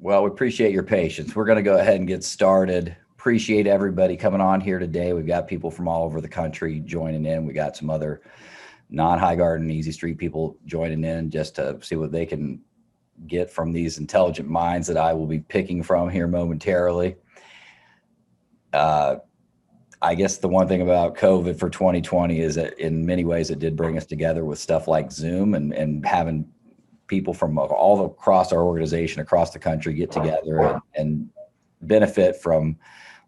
Well, we appreciate your patience. We're going to go ahead and get started. Appreciate everybody coming on here today. We've got people from all over the country joining in. We got some other non-Highgarden, EasyStreet people joining in just to see what they can get from these intelligent minds that I will be picking from here momentarily. I guess the one thing about COVID for 2020 is that in many ways it did bring us together with stuff like Zoom and having people from all across our organization, across the country get together and benefit from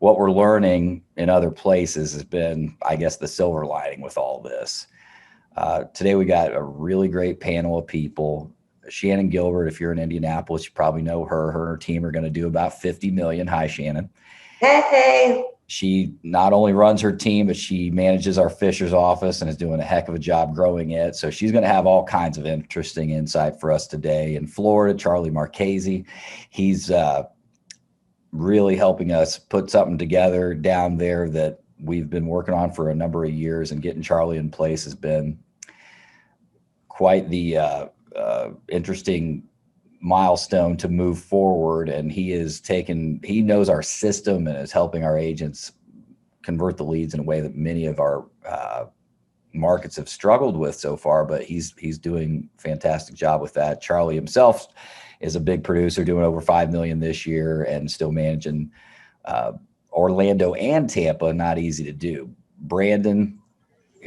what we're learning in other places has been, I guess, the silver lining with all this. Today we got a really great panel of people. Shannon Gilbert, if you're in Indianapolis, you probably know her. Her and her team are going to do about 50 million. Hi, Shannon. Hey. She not only runs her team, but she manages our Fishers office and is doing a heck of a job growing it. So she's going to have all kinds of interesting insight for us today. In Florida, Charlie Marchese, he's really helping us put something together down there that we've been working on for a number of years, and getting Charlie in place has been quite the interesting milestone to move forward. And he knows our system and is helping our agents convert the leads in a way that many of our markets have struggled with so far, but he's doing a fantastic job with that. Charlie himself is a big producer, doing over 5 million this year and still managing Orlando and Tampa. Not easy to do. Brandon,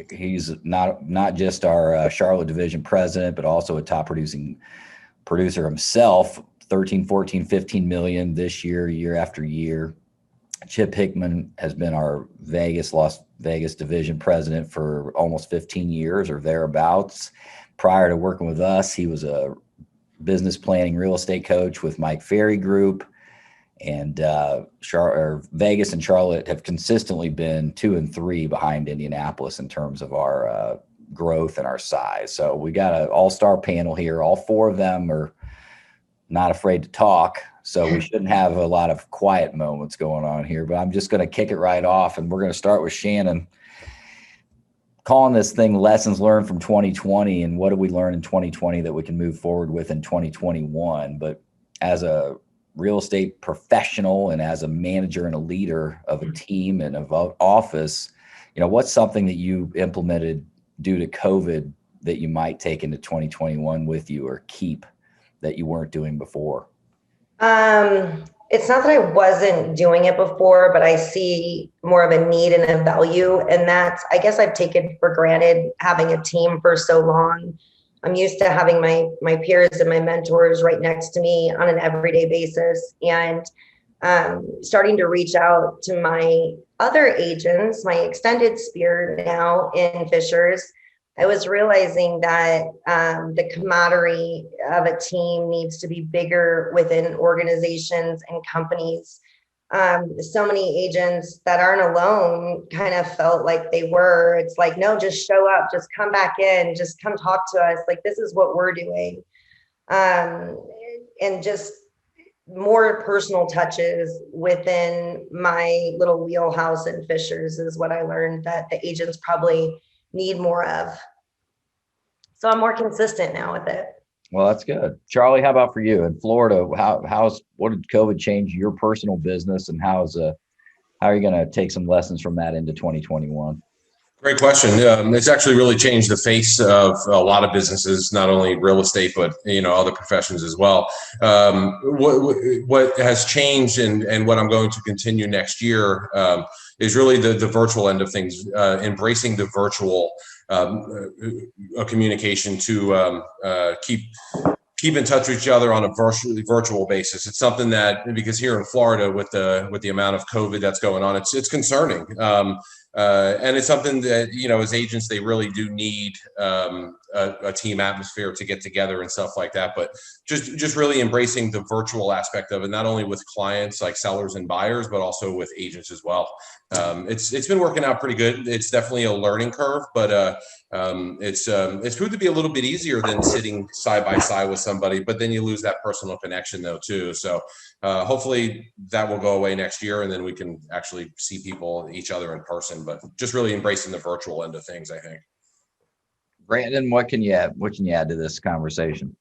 he's not just our Charlotte division president, but also a top producing producer himself, 13, 14, 15 million this year after year. Chip Hickman has been our Las Vegas division president for almost 15 years or thereabouts. Prior to working with us, he was a business planning real estate coach with Mike Ferry Group. And Vegas and Charlotte have consistently been 2 and 3 behind Indianapolis in terms of our growth and our size. So we got an all-star panel here. All 4 of them are not afraid to talk, so we shouldn't have a lot of quiet moments going on here. But I'm just going to kick it right off, and we're going to start with Shannon, calling this thing lessons learned from 2020, and what did we learn in 2020 that we can move forward with in 2021. But as a real estate professional and as a manager and a leader of a team and of an office, what's something that you implemented due to COVID that you might take into 2021 with you or keep that you weren't doing before? It's not that I wasn't doing it before, but I see more of a need and a value. And that's, I guess I've taken for granted having a team for so long. I'm used to having my peers and my mentors right next to me on an everyday basis, and starting to reach out to my other agents, my extended sphere now in Fishers. I was realizing that the camaraderie of a team needs to be bigger within organizations and companies. So many agents that aren't alone kind of felt like they were. It's like, no, just show up, just come back in, just come talk to us. Like, this is what we're doing. And just more personal touches within my little wheelhouse in Fishers is what I learned that the agents probably need more of. So I'm more consistent now with it. Well, that's good. Charlie, how about for you in Florida? What did COVID change your personal business, and how are you going to take some lessons from that into 2021? Great question. It's actually really changed the face of a lot of businesses, not only real estate, but other professions as well. What has changed and what I'm going to continue next year is really the virtual end of things, embracing the virtual communication to keep in touch with each other on a virtual basis. It's something that, because here in Florida with the amount of COVID that's going on, it's concerning. And it's something that, as agents, they really do need a team atmosphere to get together and stuff like that. But just really embracing the virtual aspect of it, not only with clients like sellers and buyers, but also with agents as well. It's been working out pretty good. It's definitely a learning curve, but it's proved to be a little bit easier than sitting side by side with somebody. But then you lose that personal connection though too. So hopefully that will go away next year, and then we can actually see each other in person. But just really embracing the virtual end of things, I think. Brandon, what can you add to this conversation?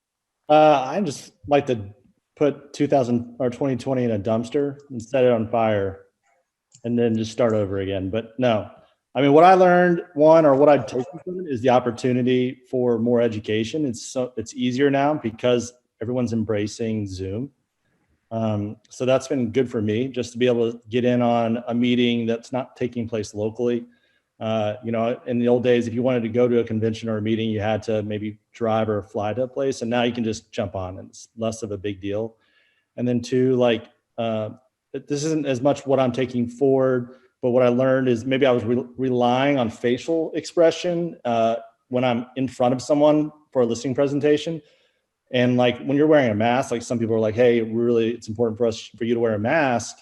I just like to put 2020 in a dumpster and set it on fire and then just start over again. But no, I mean, what I learned, what I'd taken from it is the opportunity for more education. It's easier now because everyone's embracing Zoom. So that's been good for me, just to be able to get in on a meeting that's not taking place locally. In the old days, if you wanted to go to a convention or a meeting, you had to maybe drive or fly to a place, and now you can just jump on, and it's less of a big deal. And then two, this isn't as much what I'm taking forward, but what I learned is maybe I was relying on facial expression when I'm in front of someone for a listing presentation. And like when you're wearing a mask, like some people are like, hey, it's important for you to wear a mask.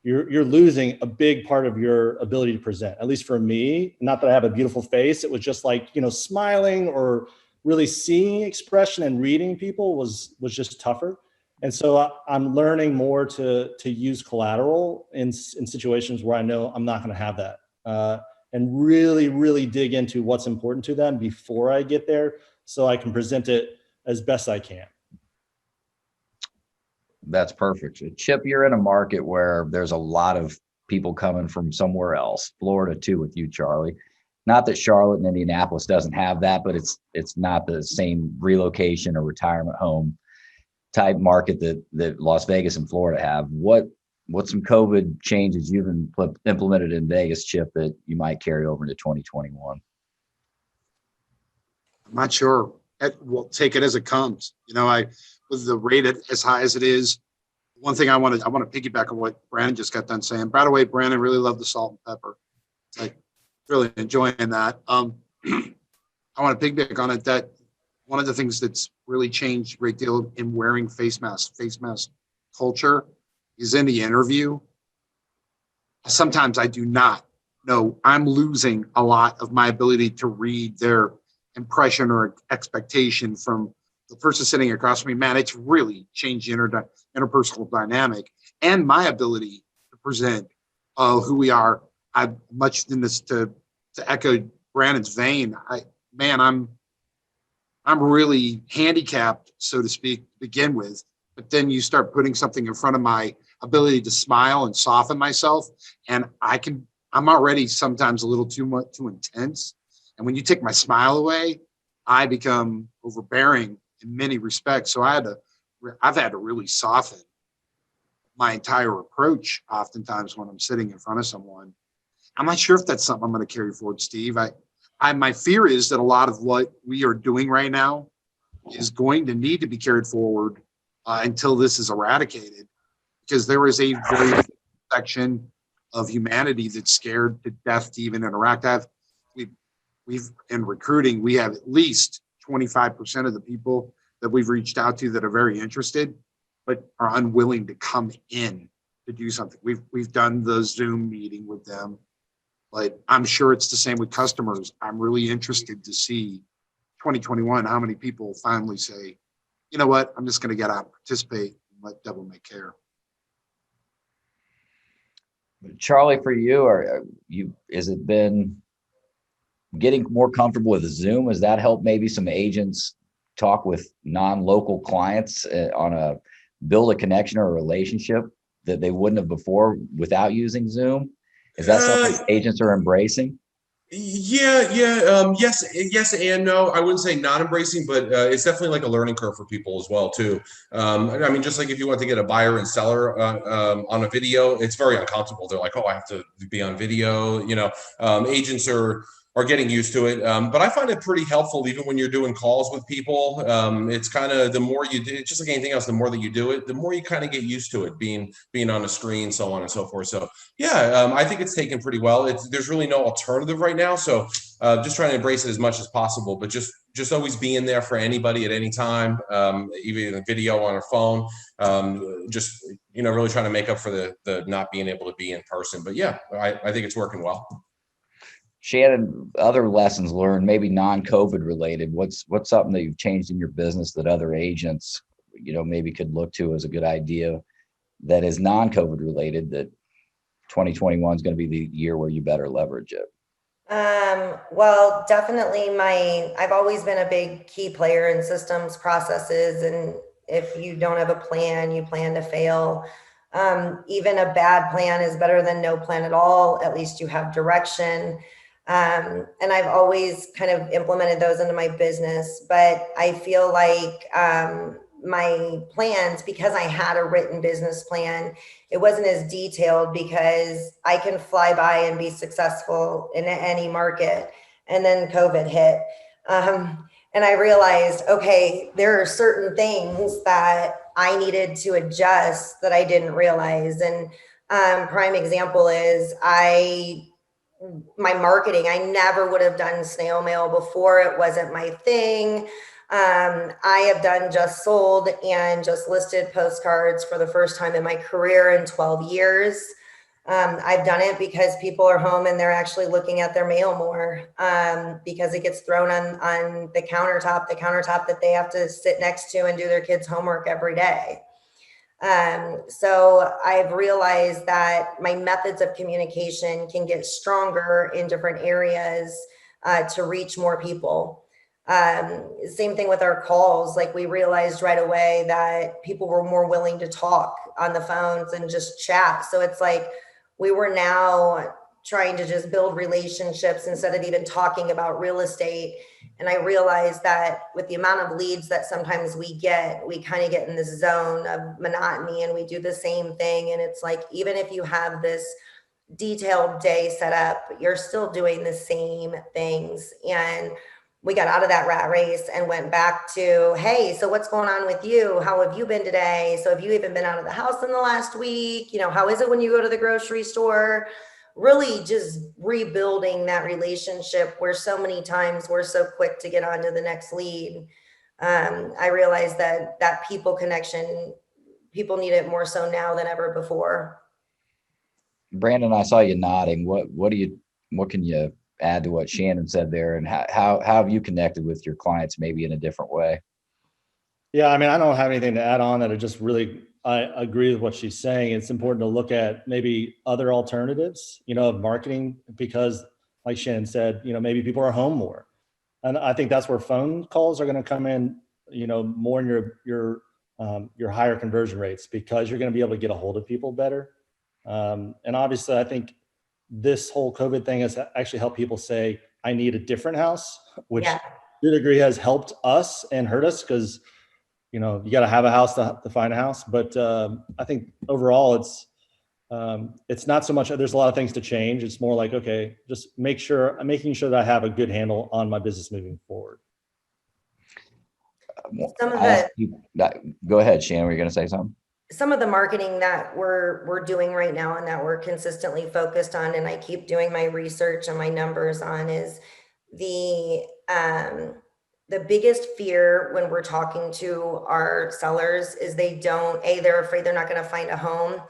You're losing a big part of your ability to present. At least for me, not that I have a beautiful face, it was just like, smiling or really seeing expression and reading people was just tougher. And so I'm learning more to use collateral in situations where I know I'm not going to have that, and really, really dig into what's important to them before I get there, so I can present it as best I can. That's perfect. Chip, you're in a market where there's a lot of people coming from somewhere else, Florida too, with you, Charlie. Not that Charlotte and Indianapolis doesn't have that, but it's not the same relocation or retirement home type market that Las Vegas and Florida have. What's some COVID changes you've implemented in Vegas, Chip, that you might carry over into 2021? I'm not sure. We'll take it as it comes. With the rate as high as it is, one thing I want to piggyback on what Brandon just got done saying. By the way, Brandon, really love the salt and pepper. It's like really enjoying that. I want to piggyback on it that one of the things that's really changed a great deal in wearing face mask culture is in the interview. Sometimes I do not know. I'm losing a lot of my ability to read their impression or expectation from the person sitting across from me. Man, it's really changed the interpersonal dynamic and my ability to present who we are. I'm much in this to echo Brandon's vein. I'm really handicapped, so to speak, to begin with. But then you start putting something in front of my ability to smile and soften myself, and I'm already sometimes a little too intense. And when you take my smile away, I become overbearing in many respects. So I've had to really soften my entire approach oftentimes when I'm sitting in front of someone. I'm not sure if that's something I'm going to carry forward, Steve. My fear is that a lot of what we are doing right now is going to need to be carried forward until this is eradicated, because there is a very section of humanity that's scared to death to even interact. We've in recruiting, we have at least 25% of the people that we've reached out to that are very interested, but are unwilling to come in to do something. We've done the Zoom meeting with them, but I'm sure it's the same with customers. I'm really interested to see 2021, how many people finally say, you know what, I'm just going to get out and participate and let devil may care. Charlie, for you, has it been getting more comfortable with Zoom? Has that helped maybe some agents talk with non-local clients build a connection or a relationship that they wouldn't have before without using Zoom? Is that something agents are embracing? Yes and no. I wouldn't say not embracing, but it's definitely like a learning curve for people as well too. I mean, just like if you want to get a buyer and seller on a video, it's very uncomfortable. They're like, oh, I have to be on video. Agents are getting used to it, but I find it pretty helpful even when you're doing calls with people. It's kind of, the more you do, it's just like anything else, the more that you do it, the more you kind of get used to it, being on a screen, so on and so forth. So yeah, I think it's taken pretty well. There's really no alternative right now, so just trying to embrace it as much as possible, but just always being there for anybody at any time, even a video on our phone, just really trying to make up for the not being able to be in person. But yeah, I think it's working well. Shannon, other lessons learned, maybe non-COVID related. What's something that you've changed in your business that other agents, maybe could look to as a good idea that is non-COVID related, that 2021 is going to be the year where you better leverage it? Well, definitely I've always been a big key player in systems, processes, and If you don't have a plan, you plan to fail. Even a bad plan is better than no plan at all. At least you have direction. And I've always kind of implemented those into my business, but I feel like my plans, because I had a written business plan, it wasn't as detailed because I can fly by and be successful in any market. And then COVID hit. And I realized, okay, there are certain things that I needed to adjust that I didn't realize. And prime example is my marketing. I never would have done snail mail before. It wasn't my thing. I have done just sold and just listed postcards for the first time in my career in 12 years. I've done it because people are home and they're actually looking at their mail more, because it gets thrown on the countertop that they have to sit next to and do their kids' homework every day. So I've realized that my methods of communication can get stronger in different areas to reach more people. Same thing with our calls. Like, we realized right away that people were more willing to talk on the phones and just chat. So it's like we were now trying to just build relationships instead of even talking about real estate. And I realized that with the amount of leads that sometimes we kind of get in this zone of monotony and we do the same thing. And it's like, even if you have this detailed day set up, you're still doing the same things. And we got out of that rat race and went back to, hey, so what's going on with you? How have you been today? So have you even been out of the house in the last week? You know, how is it when you go to the grocery store? Really just rebuilding that relationship where so many times we're so quick to get on to the next lead. I realized that people connection, people need it more so now than ever before. Brandon, I saw you nodding. What can you add to what Shannon said there, and how have you connected with your clients maybe in a different way? Yeah, I mean, I don't have anything to add on that. I agree with what she's saying. It's important to look at maybe other alternatives, of marketing, because like Shannon said, maybe people are home more. And I think that's where phone calls are going to come in, more in your higher conversion rates, because you're going to be able to get a hold of people better. And obviously, I think this whole COVID thing has actually helped people say, I need a different house, which to a degree has helped us and hurt us, because you got to have a house to find a house. But I think overall it's not so much, there's a lot of things to change. It's more like, okay, just making sure that I have a good handle on my business moving forward. Go ahead, Shannon. Were you going to say something? Some of the marketing that we're doing right now and that we're consistently focused on, and I keep doing my research and my numbers on, is the biggest fear when we're talking to our sellers is they're afraid they're not going to find a home,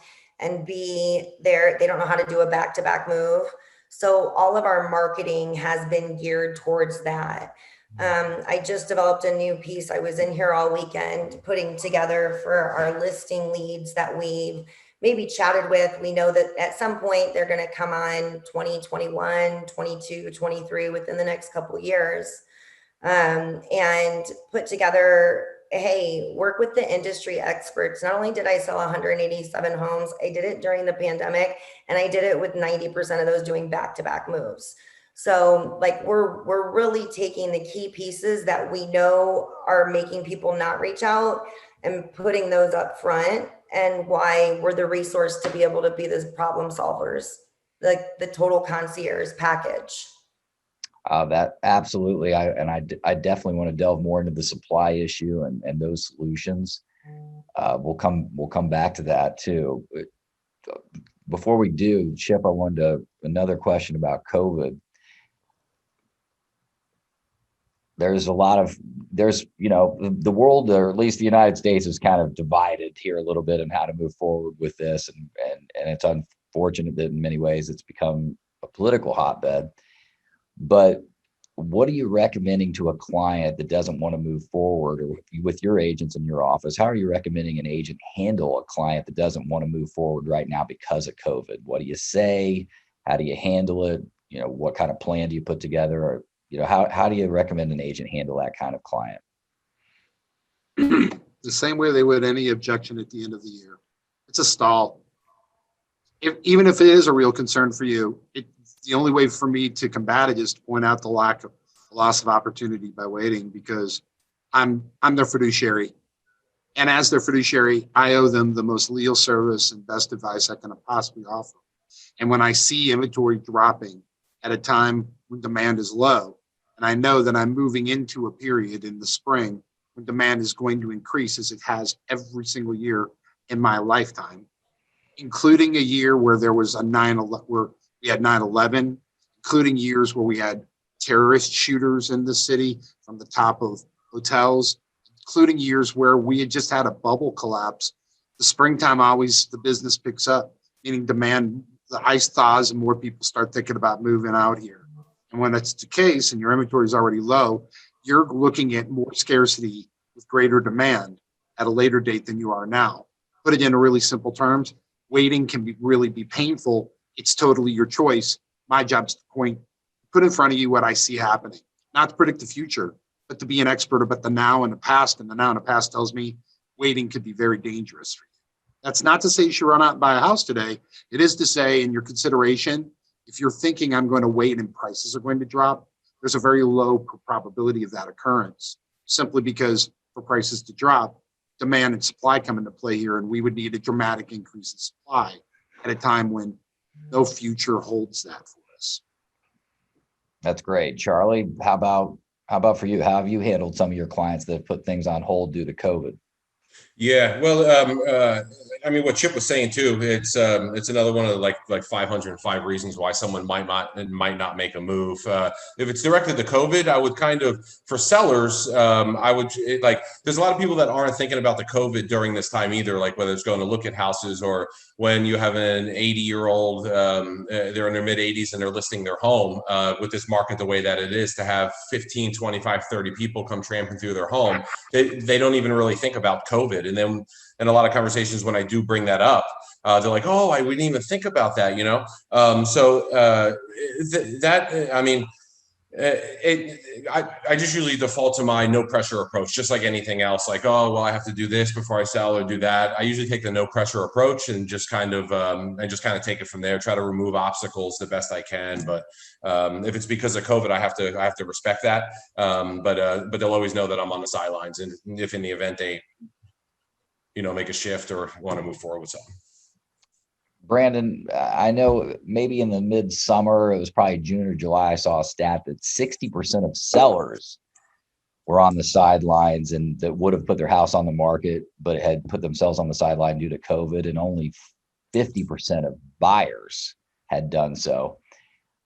and B, they don't know how to do a back-to-back move. So all of our marketing has been geared towards that. I just developed a new piece. I was in here all weekend putting together for our listing leads that we've maybe chatted with. We know that at some point they're going to come on 2021, 22, 23 within the next couple of years. And put together, hey, work with the industry experts. Not only did I sell 187 homes, I did it during the pandemic, and I did it with 90% of those doing back-to-back moves. So like we're really taking the key pieces that we know are making people not reach out and putting those up front, and why we're the resource to be able to be the problem solvers, like the total concierge package. That absolutely. I definitely want to delve more into the supply issue and those solutions. We'll come back to that too. Before we do, Chip, I wanted another question about COVID. There's the world, or at least the United States, is kind of divided here a little bit on how to move forward with this. And it's unfortunate that in many ways it's become a political hotbed. But what are you recommending to a client that doesn't want to move forward, or with your agents in your office? How are you recommending an agent handle a client that doesn't want to move forward right now because of COVID? What do you say? How do you handle it? What kind of plan do you put together? Or how do you recommend an agent handle that kind of client? the same way they would any objection at the end of the year. It's a stall. Even if it is a real concern for you, the only way for me to combat it is to point out the loss of opportunity by waiting, because I'm their fiduciary. And as their fiduciary, I owe them the most leal service and best advice I can possibly offer. And when I see inventory dropping at a time when demand is low, and I know that I'm moving into a period in the spring when demand is going to increase, as it has every single year in my lifetime, including a year where there was where we had 9/11, including years where we had terrorist shooters in the city from the top of hotels, including years where we had just had a bubble collapse. The springtime, always the business picks up, meaning demand, the ice thaws and more people start thinking about moving out here. And when that's the case and your inventory is already low, you're looking at more scarcity with greater demand at a later date than you are now. Put it in really simple terms, waiting can really be painful. It's totally your choice. My job's to put in front of you what I see happening, not to predict the future, but to be an expert about the now and the past. And the now and the past tells me waiting could be very dangerous for you. That's not to say you should run out and buy a house today. It is to say, in your consideration, if you're thinking I'm going to wait and prices are going to drop, there's a very low probability of that occurrence, simply because for prices to drop, demand and supply come into play here, and we would need a dramatic increase in supply at a time when no future holds that for us. That's great. Charlie, how about for you? How have you handled some of your clients that have put things on hold due to COVID? Yeah, well, I mean, what Chip was saying too, it's another one of the like 505 reasons why someone might not make a move. If it's directed to COVID, I would kind of, for sellers, there's a lot of people that aren't thinking about the COVID during this time either, like whether it's going to look at houses or when you have an 80-year-old, they're in their mid 80s and they're listing their home with this market the way that it is, to have 15, 25, 30 people come tramping through their home. They don't even really think about COVID. And then in a lot of conversations, when I do bring that up, they're like, "Oh, I wouldn't even think about that," you know? I just usually default to my no pressure approach, just like anything else. Like, oh, well, I have to do this before I sell or do that. I usually take the no pressure approach and just kind of take it from there. Try to remove obstacles the best I can. But if it's because of COVID, I have to respect that. But they'll always know that I'm on the sidelines, and if in the event they, make a shift or want to move forward with something. Brandon, I know maybe in the midsummer, it was probably June or July, I saw a stat that 60% of sellers were on the sidelines and that would have put their house on the market, but had put themselves on the sideline due to COVID, and only 50% of buyers had done so.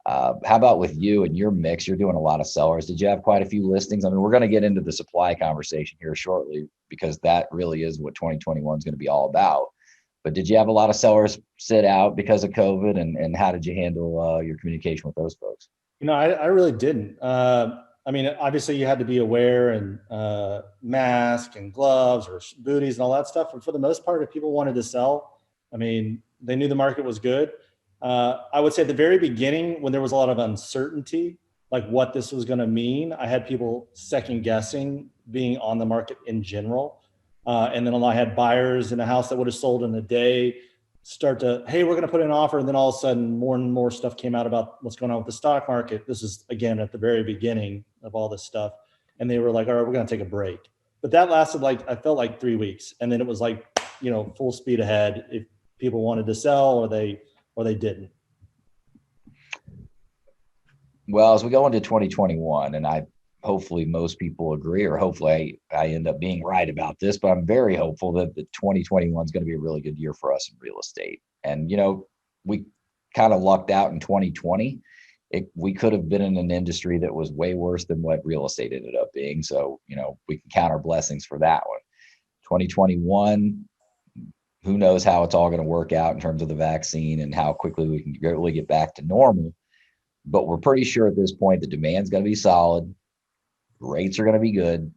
How about with you and your mix? You're doing a lot of sellers. Did you have quite a few listings? I mean, we're going to get into the supply conversation here shortly, because that really is what 2021 is going to be all about. But did you have a lot of sellers sit out because of COVID, and how did you handle your communication with those folks? I really didn't. I mean, obviously you had to be aware, and mask and gloves or booties and all that stuff. And for the most part, if people wanted to sell, I mean, they knew the market was good. I would say at the very beginning, when there was a lot of uncertainty, like what this was going to mean, I had people second guessing being on the market in general. And then I had buyers in a house that would have sold in a day start to, hey, we're going to put in an offer. And then all of a sudden, more and more stuff came out about what's going on with the stock market. This is, again, at the very beginning of all this stuff. And they were like, all right, we're going to take a break. But that lasted I felt like 3 weeks. And then it was full speed ahead if people wanted to sell or they didn't. Well, as we go into 2021, and hopefully most people agree, or hopefully I end up being right about this, but I'm very hopeful that the 2021 is going to be a really good year for us in real estate. And, we kind of lucked out in 2020. We could have been in an industry that was way worse than what real estate ended up being. So, we can count our blessings for that one. 2021, who knows how it's all going to work out in terms of the vaccine and how quickly we can really get back to normal. But we're pretty sure at this point the demand's going to be solid. Rates are going to be good.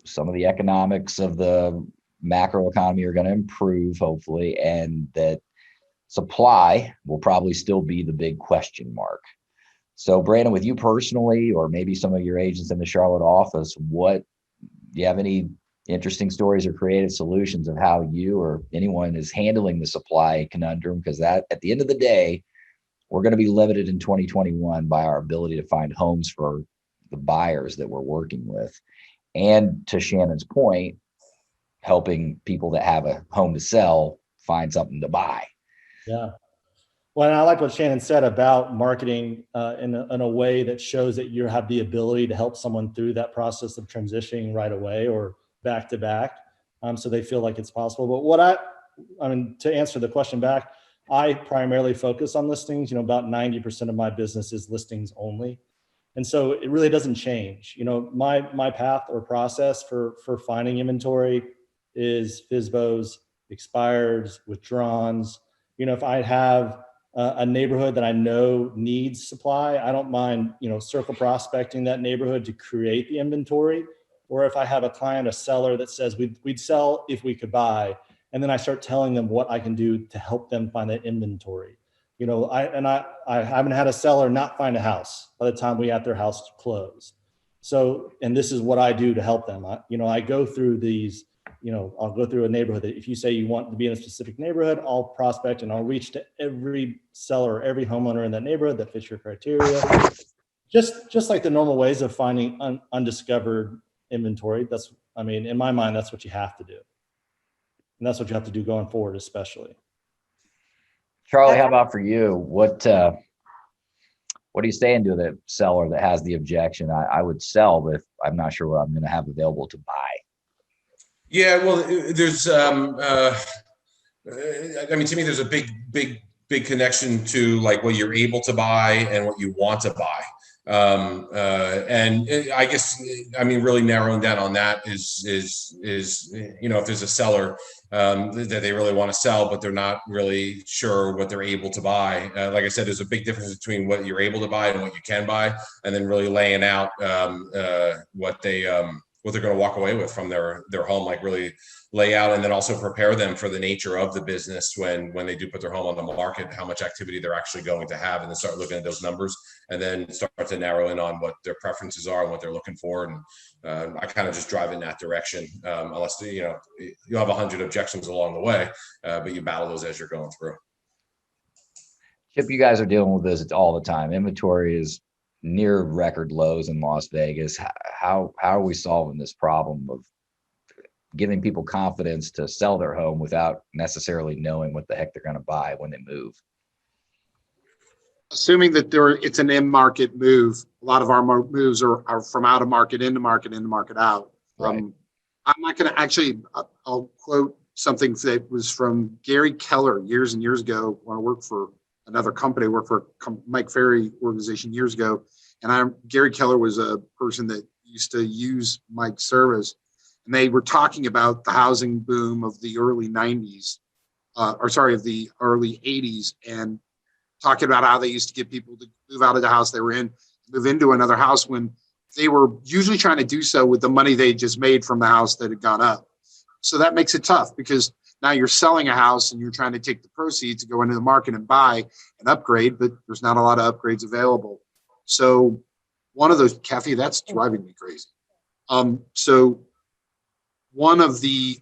Some of the economics of the macro economy are going to improve, hopefully, and that supply will probably still be the big question mark. So, Brandon, with you personally, or maybe some of your agents in the Charlotte office, do you have any interesting stories or creative solutions of how you or anyone is handling the supply conundrum, because that at the end of the day, we're going to be limited in 2021 by our ability to find homes for the buyers that we're working with. And to Shannon's point, helping people that have a home to sell find something to buy. Yeah. Well, and I like what Shannon said about marketing in a way that shows that you have the ability to help someone through that process of transitioning right away or back to back, so they feel like it's possible. But I mean, to answer the question back, I primarily focus on listings. About 90% of my business is listings only. And so it really doesn't change. My path or process for finding inventory is FSBOs, expireds, withdrawns. If I have a neighborhood that I know needs supply, I don't mind, circle prospecting that neighborhood to create the inventory. Or if I have a client, a seller that says we'd sell if we could buy, and then I start telling them what I can do to help them find that inventory. I haven't had a seller not find a house by the time we had their house close. So, and this is what I do to help them. I go through these, I'll go through a neighborhood that if you say you want to be in a specific neighborhood, I'll prospect and I'll reach to every seller or every homeowner in that neighborhood that fits your criteria. Just like the normal ways of finding undiscovered inventory. In my mind, that's what you have to do. And that's what you have to do going forward, especially. Charlie, how about for you? What are you saying to the seller that has the objection? I would sell, but if I'm not sure what I'm going to have available to buy. Yeah, well, there's, to me, there's a big connection to like what you're able to buy and what you want to buy. I guess, really narrowing down on that is if there's a seller that they really want to sell, but they're not really sure what they're able to buy. Like I said, there's a big difference between what you're able to buy and what you can buy, and then really laying out what they're going to walk away with from their home, like really lay out and then also prepare them for the nature of the business when they do put their home on the market, how much activity they're actually going to have, and then start looking at those numbers and then start to narrow in on what their preferences are and what they're looking for. And I kind of just drive in that direction, unless you'll have 100 objections along the way, but you battle those as you're going through. Chip, you guys are dealing with this all the time. Inventory is near record lows in Las Vegas. How are we solving this problem of giving people confidence to sell their home without necessarily knowing what the heck they're going to buy when they move? Assuming that it's an in-market move, a lot of our moves are from out of market, into market out. Right. I'm not going to actually, I'll quote something that was from Gary Keller years and years ago when I worked for another company, worked for Mike Ferry organization years ago. And Gary Keller was a person that used to use Mike's service. And they were talking about the housing boom of the early 90s, of the early 80s, and talking about how they used to get people to move out of the house they were in, move into another house when they were usually trying to do so with the money they just made from the house that had gone up. So that makes it tough because now you're selling a house and you're trying to take the proceeds to go into the market and buy an upgrade, but there's not a lot of upgrades available. So one of those, Kathy, that's driving me crazy. So one of the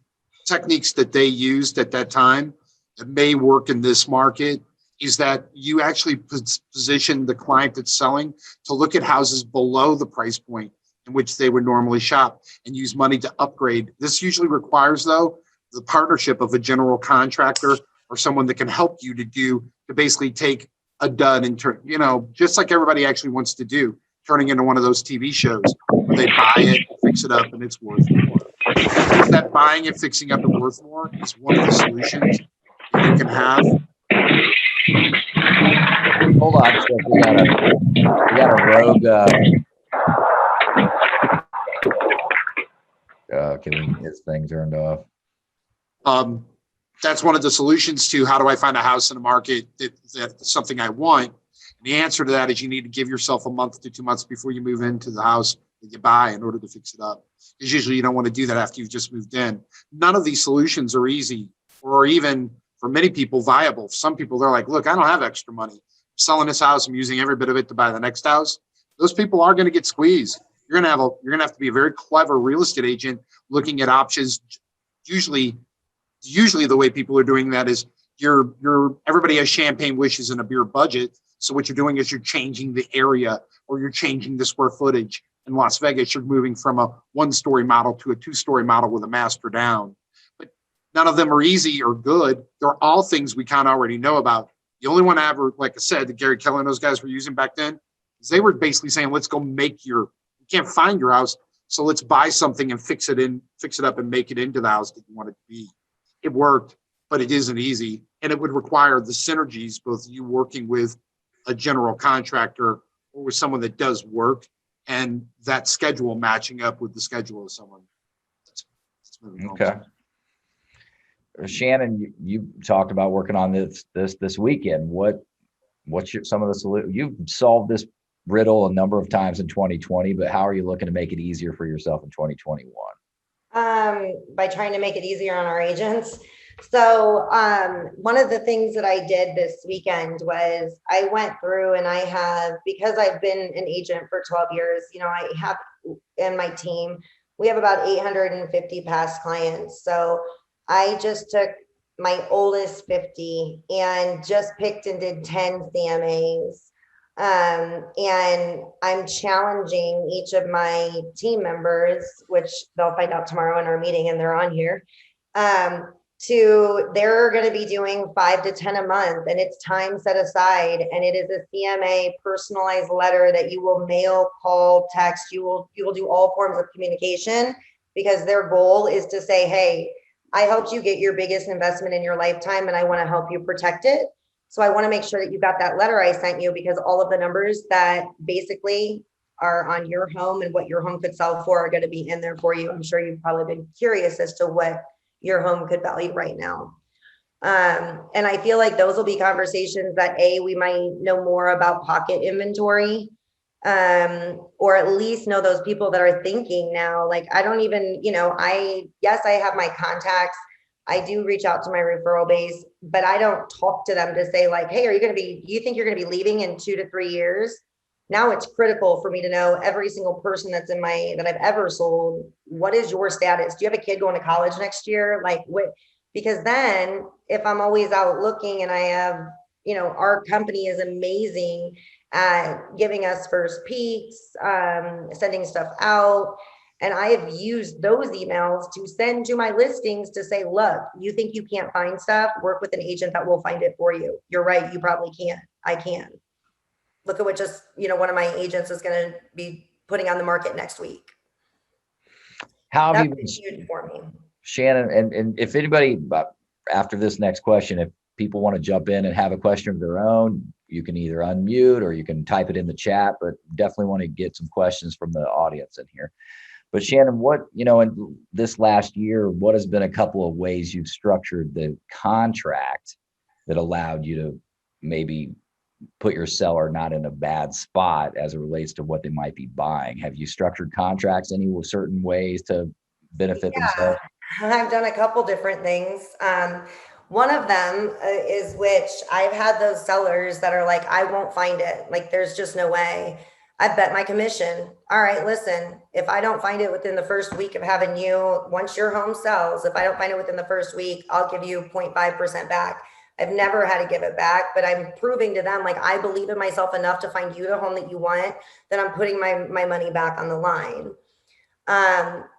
techniques that they used at that time that may work in this market is that you actually position the client that's selling to look at houses below the price point in which they would normally shop and use money to upgrade. This usually requires, though, the partnership of a general contractor or someone that can help you to basically take a dud and turn, just like everybody actually wants to do, turning into one of those TV shows where they buy it, fix it up, and it's worth more. Is that buying it, fixing up, and worth more is one of the solutions that you can have. Hold on, we got a rogue. Can we get this thing turned off? That's one of the solutions to how do I find a house in the market that's something I want. And the answer to that is you need to give yourself a month to 2 months before you move into the house that you buy in order to fix it up. Because usually you don't want to do that after you've just moved in. None of these solutions are easy or even for many people viable. Some people, they're like, look, I don't have extra money. I'm selling this house. I'm using every bit of it to buy the next house. Those people are going to get squeezed. you're gonna have to be a very clever real estate agent looking at options. Usually the way people are doing that is everybody has champagne wishes and a beer budget. So what you're doing is you're changing the area, or you're changing the square footage. In Las Vegas, you're moving from a 1-story model to a 2-story model with a master down. But none of them are easy or good. They're all things we kind of already know about. The only one I ever, like I said, that Gary Keller and those guys were using back then, is they were basically saying, let's go you can't find your house, so let's buy something and fix it up and make it into the house that you want it to be. It worked, but it isn't easy. And it would require the synergies, both you working with a general contractor or with someone that does work, and that schedule matching up with the schedule of someone. That's Okay. Shannon, you talked about working on this weekend. What's some of the solution? You've solved this riddle a number of times in 2020, but how are you looking to make it easier for yourself in 2021? By trying to make it easier on our agents. So one of the things that I did this weekend was I went through and because I've been an agent for 12 years, I have in my team, we have about 850 past clients. So I just took my oldest 50 and just picked and did 10 CMAs. And I'm challenging each of my team members, which they'll find out tomorrow in our meeting, and they're on here, they're going to be doing 5 to 10 a month, and it's time set aside, and it is a CMA personalized letter that you will mail, call, text. You will do all forms of communication, because their goal is to say, hey, I helped you get your biggest investment in your lifetime, and I want to help you protect it. So I want to make sure that you got that letter I sent you, because all of the numbers that basically are on your home and what your home could sell for are going to be in there for you. I'm sure you've probably been curious as to what your home could value right now. And I feel like those will be conversations that we might know more about pocket inventory, or at least know those people that are thinking now, like, I don't even, I have my contacts. I do reach out to my referral base, but I don't talk to them to say like, hey, you think you're going to be leaving in 2 to 3 years? Now it's critical for me to know every single person that I've ever sold. What is your status? Do you have a kid going to college next year? Like what? Because then if I'm always out looking and I have, our company is amazing at giving us first peeks, sending stuff out. And I have used those emails to send to my listings to say, look, you think you can't find stuff? Work with an agent that will find it for you. You're right. You probably can't. I can. Look at what one of my agents is going to be putting on the market next week. How have That's you been, huge for me, Shannon? And if anybody, after this next question, if people want to jump in and have a question of their own, you can either unmute or you can type it in the chat, but definitely want to get some questions from the audience in here. But Shannon, in this last year, what has been a couple of ways you've structured the contract that allowed you to maybe put your seller not in a bad spot as it relates to what they might be buying? Have you structured contracts any certain ways to benefit themselves? I've done a couple different things. One of them is which I've had those sellers that are like, I won't find it. Like, there's just no way. I bet my commission. All right, listen, if I don't find it within the first week of having you, once your home sells, if I don't find it within the first week, I'll give you 0.5% back. I've never had to give it back, but I'm proving to them, like, I believe in myself enough to find you the home that you want, that I'm putting my money back on the line.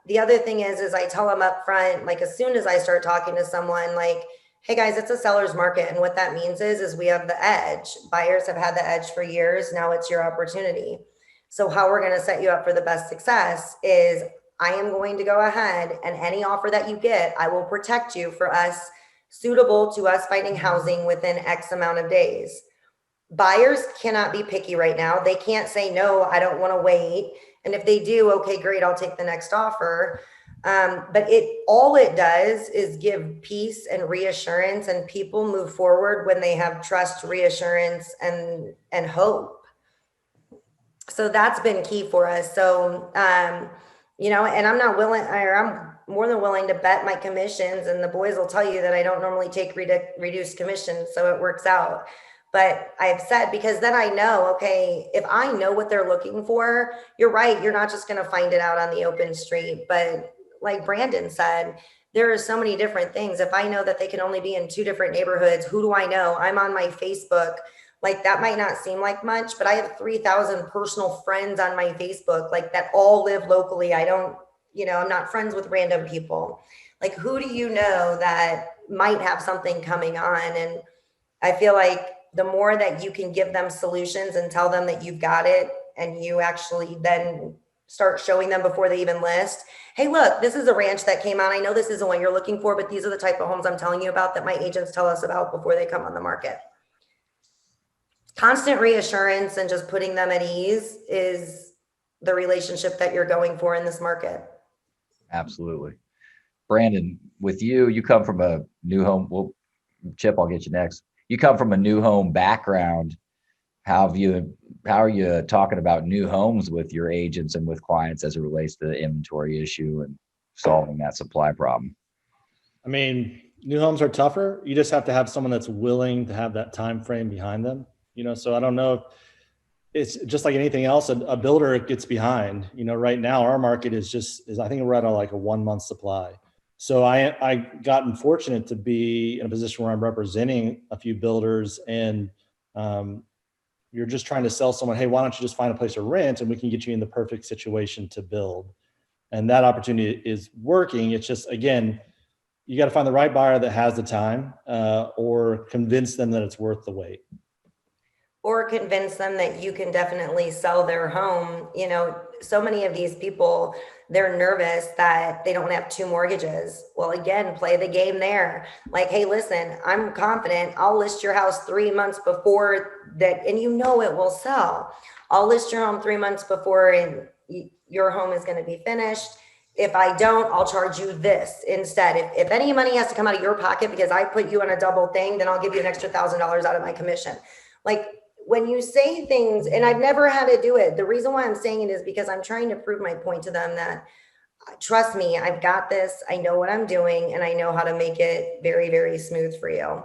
The other thing is I tell them up front, like, as soon as I start talking to someone, like, hey guys, it's a seller's market. And what that means is we have the edge. Buyers have had the edge for years. Now it's your opportunity. So how we're going to set you up for the best success is I am going to go ahead, and any offer that you get, I will protect you for us, suitable to us finding housing within X amount of days. Buyers cannot be picky right now. They can't say, no, I don't want to wait. And if they do, okay, great, I'll take the next offer. But all it does is give peace and reassurance, and people move forward when they have trust, reassurance, and hope. So that's been key for us. So, and I'm more than willing to bet my commissions, and the boys will tell you that I don't normally take reduced commissions. So it works out. But I've said, because then I know, okay, if I know what they're looking for, you're right. You're not just going to find it out on the open street. But like Brandon said, there are so many different things. If I know that they can only be in 2 different neighborhoods, who do I know? I'm on my Facebook. Like that might not seem like much, but I have 3,000 personal friends on my Facebook, like that all live locally. I don't, I'm not friends with random people. Like, who do you know that might have something coming on? And I feel like the more that you can give them solutions and tell them that you've got it, and you actually then start showing them before they even list, hey, look, this is a ranch that came on. I know this isn't what you're looking for, but these are the type of homes I'm telling you about that my agents tell us about before they come on the market. Constant reassurance and just putting them at ease is the relationship that you're going for in this market. Absolutely. Brandon, with you, you come from a new home. Well, Chip, I'll get you next. You come from a new home background. How are you talking about new homes with your agents and with clients as it relates to the inventory issue and solving that supply problem? I mean, new homes are tougher. You just have to have someone that's willing to have that time frame behind them. So I don't know if it's just like anything else. A builder gets behind. Right now our market is I think we're at like a 1 month supply. So I gotten fortunate to be in a position where I'm representing a few builders, and you're just trying to sell someone, hey, why don't you just find a place to rent and we can get you in the perfect situation to build. And that opportunity is working. It's just, again, you got to find the right buyer that has the time, or convince them that it's worth the wait. Or convince them that you can definitely sell their home. So many of these people, they're nervous that they don't have 2 mortgages. Well, again, play the game there. Like, hey, listen, I'm confident I'll list your house 3 months before that, and it will sell. I'll list your home 3 months before, and your home is going to be finished. If I don't, I'll charge you this instead. If any money has to come out of your pocket because I put you on a double thing, then I'll give you an extra $1,000 out of my commission. Like, when you say things, and I've never had to do it, the reason why I'm saying it is because I'm trying to prove my point to them that, trust me, I've got this, I know what I'm doing, and I know how to make it very, very smooth for you.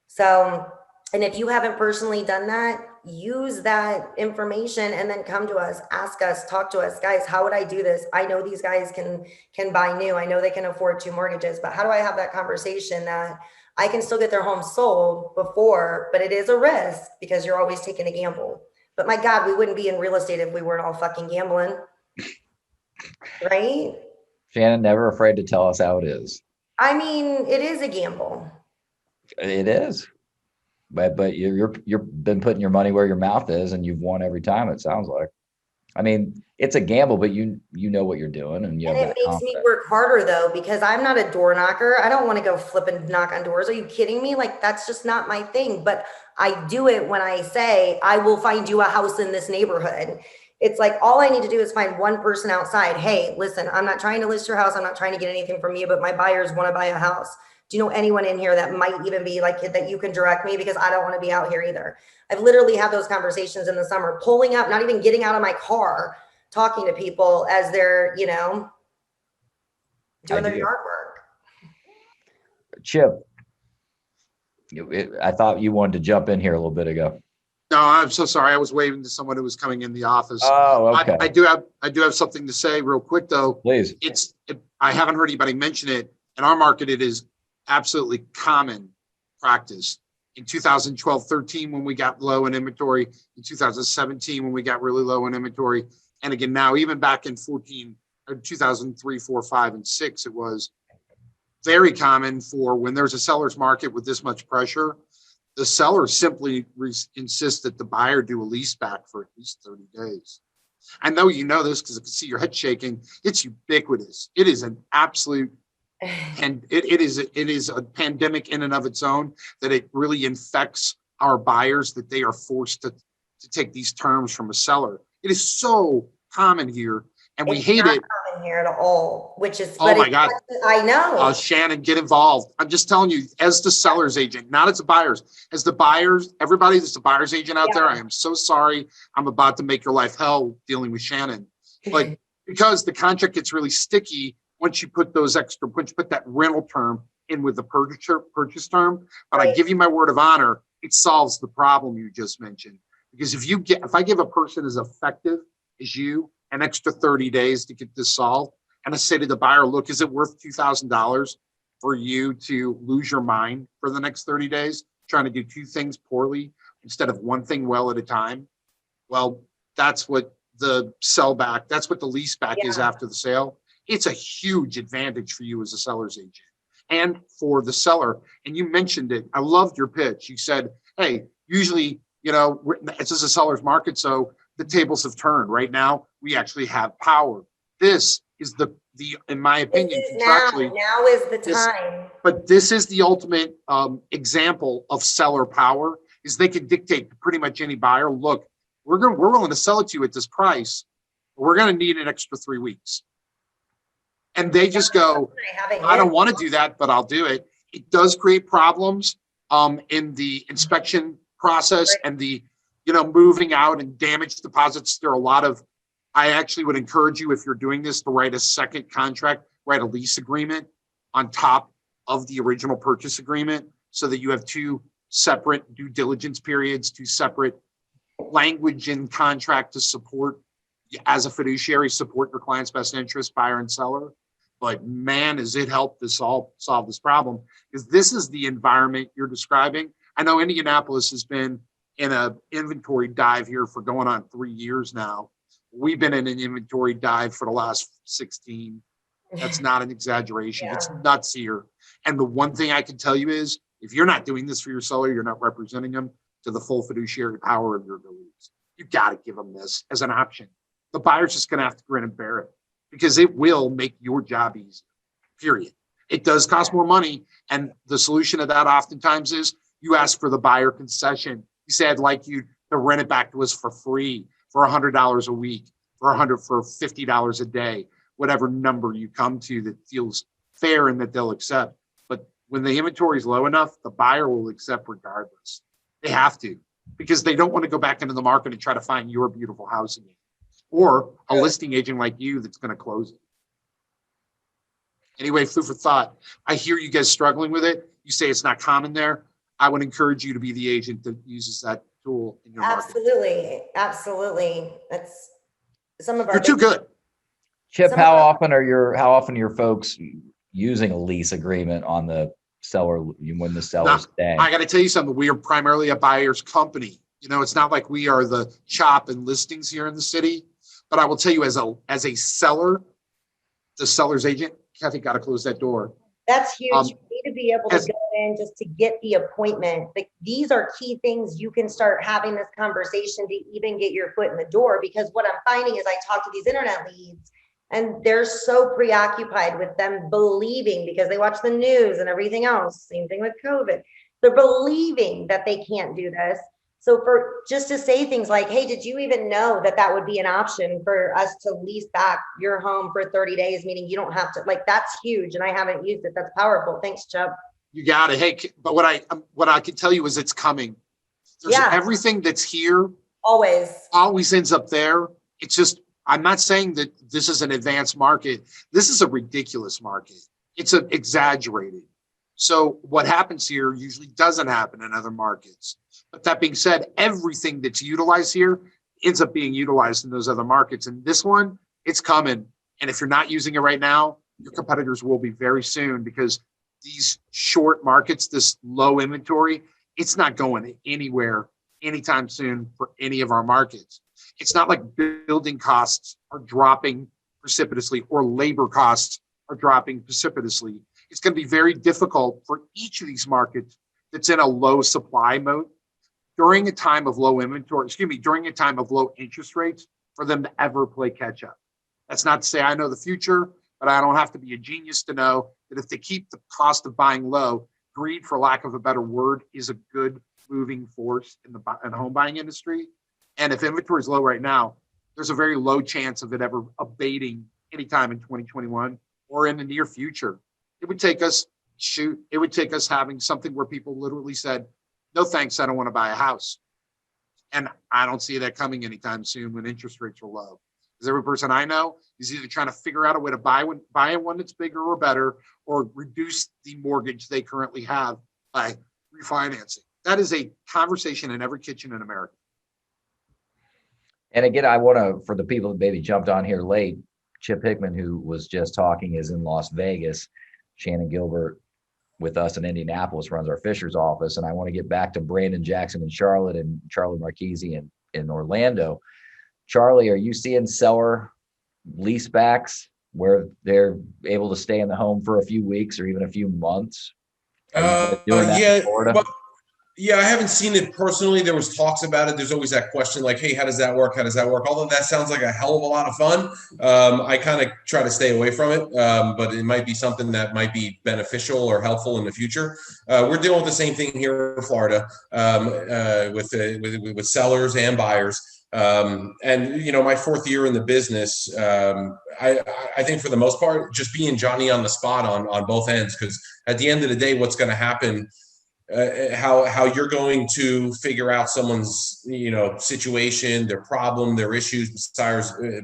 So, and if you haven't personally done that, use that information and then come to us, ask us, talk to us. Guys, how would I do this? I know these guys can buy new. I know they can afford 2 mortgages, but how do I have that conversation that I can still get their home sold before, but it is a risk because you're always taking a gamble. But my God, we wouldn't be in real estate if we weren't all fucking gambling. Right? Shannon, never afraid to tell us how it is. I mean, it is a gamble. It is. But you've been putting your money where your mouth is, and you've won every time, it sounds like. I mean, it's a gamble, but you know what you're doing, and it makes me work harder though, because I'm not a door knocker. I don't want to go flip and knock on doors. Are you kidding me? Like, that's just not my thing. But I do it when I say I will find you a house in this neighborhood. It's like, all I need to do is find one person outside. Hey, listen, I'm not trying to list your house. I'm not trying to get anything from you, but my buyers want to buy a house. Do you know anyone in here that might even be like that you can direct me? Because I don't want to be out here either. I've literally had those conversations in the summer, pulling up, not even getting out of my car, talking to people as they're, doing their yard work. Chip, I thought you wanted to jump in here a little bit ago. No, I'm so sorry. I was waving to someone who was coming in the office. Oh, okay. I do have something to say real quick though. Please. I haven't heard anybody mention it. In our market, it is absolutely common practice. In 2012-13, when we got low in inventory, in 2017, when we got really low in inventory, and again now, even back in 2003, 4, 5, and 6, it was very common for when there's a seller's market with this much pressure, the seller simply insists that the buyer do a lease back for at least 30 days. I know you know this because I can see your head shaking. It's ubiquitous. It is an absolute, and it is a pandemic in and of its own, that it really infects our buyers, that they are forced to take these terms from a seller. It is so common here, and we hate it. Common here at all, which is, oh my God, I know. Shannon, get involved. I'm just telling you, as the seller's agent, not as the buyers, as the buyers, everybody that's the buyer's agent out there, I am so sorry. I'm about to make your life hell dealing with Shannon, like, because the contract gets really sticky once you put once you put that rental term in with the purchase term. But right. I give you my word of honor, it solves the problem you just mentioned. Because if I give a person as effective as you an extra 30 days to get this solved, and I say to the buyer, look, is it worth $2,000 for you to lose your mind for the next 30 days, trying to do two things poorly instead of one thing well at a time? Well, that's what the that's what the lease back is after the sale. It's a huge advantage for you as a seller's agent and for the seller. And you mentioned it. I loved your pitch. You said, hey, usually, it's just a seller's market, so the tables have turned. Right now, we actually have power. This is the in my opinion, contractually. Now is the time. But this is the ultimate example of seller power, is they can dictate to pretty much any buyer, look, we're willing to sell it to you at this price, but we're going to need an extra 3 weeks. And they just go, I don't want to do that, but I'll do it. It does create problems in the inspection process and the, moving out and damage deposits. There are a lot of, I actually would encourage you, if you're doing this, to write a second contract, write a lease agreement on top of the original purchase agreement, so that you have two separate due diligence periods, two separate language in contract to support, as a fiduciary, support your client's best interest, buyer and seller. But man, has it helped to solve this problem, because this is the environment you're describing. I know Indianapolis has been in an inventory dive here for going on 3 years now. We've been in an inventory dive for the last 16. That's not an exaggeration. It's nuts here. And the one thing I can tell you is, if you're not doing this for your seller, you're not representing them to the full fiduciary power of your release. You got to give them this as an option. The buyer's just going to have to grin and bear it, because it will make your job easier, period. It does cost more money. And the solution to that oftentimes is you ask for the buyer concession. You say, I'd like you to rent it back to us for free, for $100 a week, for $50 a day, whatever number you come to that feels fair and that they'll accept. But when the inventory is low enough, the buyer will accept regardless. They have to, because they don't want to go back into the market and try to find your beautiful house again, or a listing agent like you that's going to close it. Anyway, food for thought. I hear you guys struggling with it. You say it's not common there. I would encourage you to be the agent that uses that tool in your market. Absolutely. That's some of our. You're too good. Chip, how often are your folks using a lease agreement on the seller when the seller's staying? I got to tell you something. We are primarily a buyer's company. It's not like we are the shop and listings here in the city. But I will tell you, as a seller, the seller's agent, Kathy, got to close that door. That's huge. You need to be able to go in just to get the appointment. Like, these are key things you can start having this conversation to even get your foot in the door. Because what I'm finding is, I talk to these internet leads, and they're so preoccupied with them believing, because they watch the news and everything else, same thing with COVID, they're believing that they can't do this. So for just to say things like, hey, did you even know that would be an option for us to lease back your home for 30 days, meaning you don't have to, that's huge. And I haven't used it. That's powerful. Thanks, Chubb. You got it. Hey, but what I can tell you is it's coming. There's everything that's here always ends up there. It's just, I'm not saying that this is an advanced market. This is a ridiculous market. It's exaggerated. So what happens here usually doesn't happen in other markets. But that being said, everything that's utilized here ends up being utilized in those other markets. And this one, it's coming. And if you're not using it right now, your competitors will be very soon, because these short markets, this low inventory, it's not going anywhere anytime soon for any of our markets. It's not like building costs are dropping precipitously or labor costs are dropping precipitously. It's going to be very difficult for each of these markets that's in a low supply mode during a time of low inventory, during a time of low interest rates, for them to ever play catch up. That's not to say I know the future, but I don't have to be a genius to know that if they keep the cost of buying low, greed, for lack of a better word, is a good moving force in the home buying industry. And if inventory is low right now, there's a very low chance of it ever abating anytime in 2021 or in the near future. It would take us having something where people literally said, no thanks, I don't want to buy a house. And I don't see that coming anytime soon when interest rates are low. Because every person I know is either trying to figure out a way to buy one that's bigger or better, or reduce the mortgage they currently have by refinancing. that is a conversation in every kitchen in America. And again, I want to, for the people that maybe jumped on here late, Chip Hickman, who was just talking, is in Las Vegas. Shannon Gilbert with us in Indianapolis runs our Fisher's office. And I want to get back to Brandon Jackson in Charlotte and Charlie Marchese in Orlando. Charlie, are you seeing seller leasebacks where they're able to stay in the home for a few weeks or even a few months? Yeah, well, yeah, I haven't seen it personally. There was talks about it. There's always that question like, hey, how does that work? How does that work? Although that sounds like a hell of a lot of fun. I kind of try to stay away from it, but it might be something that might be beneficial or helpful in the future. We're dealing with the same thing here in Florida with sellers and buyers. And you know, my 4th year in the business, I think for the most part, just being Johnny on the spot on both ends, because at the end of the day, what's going to happen, how you're going to figure out someone's, you know, situation, their problem, their issues,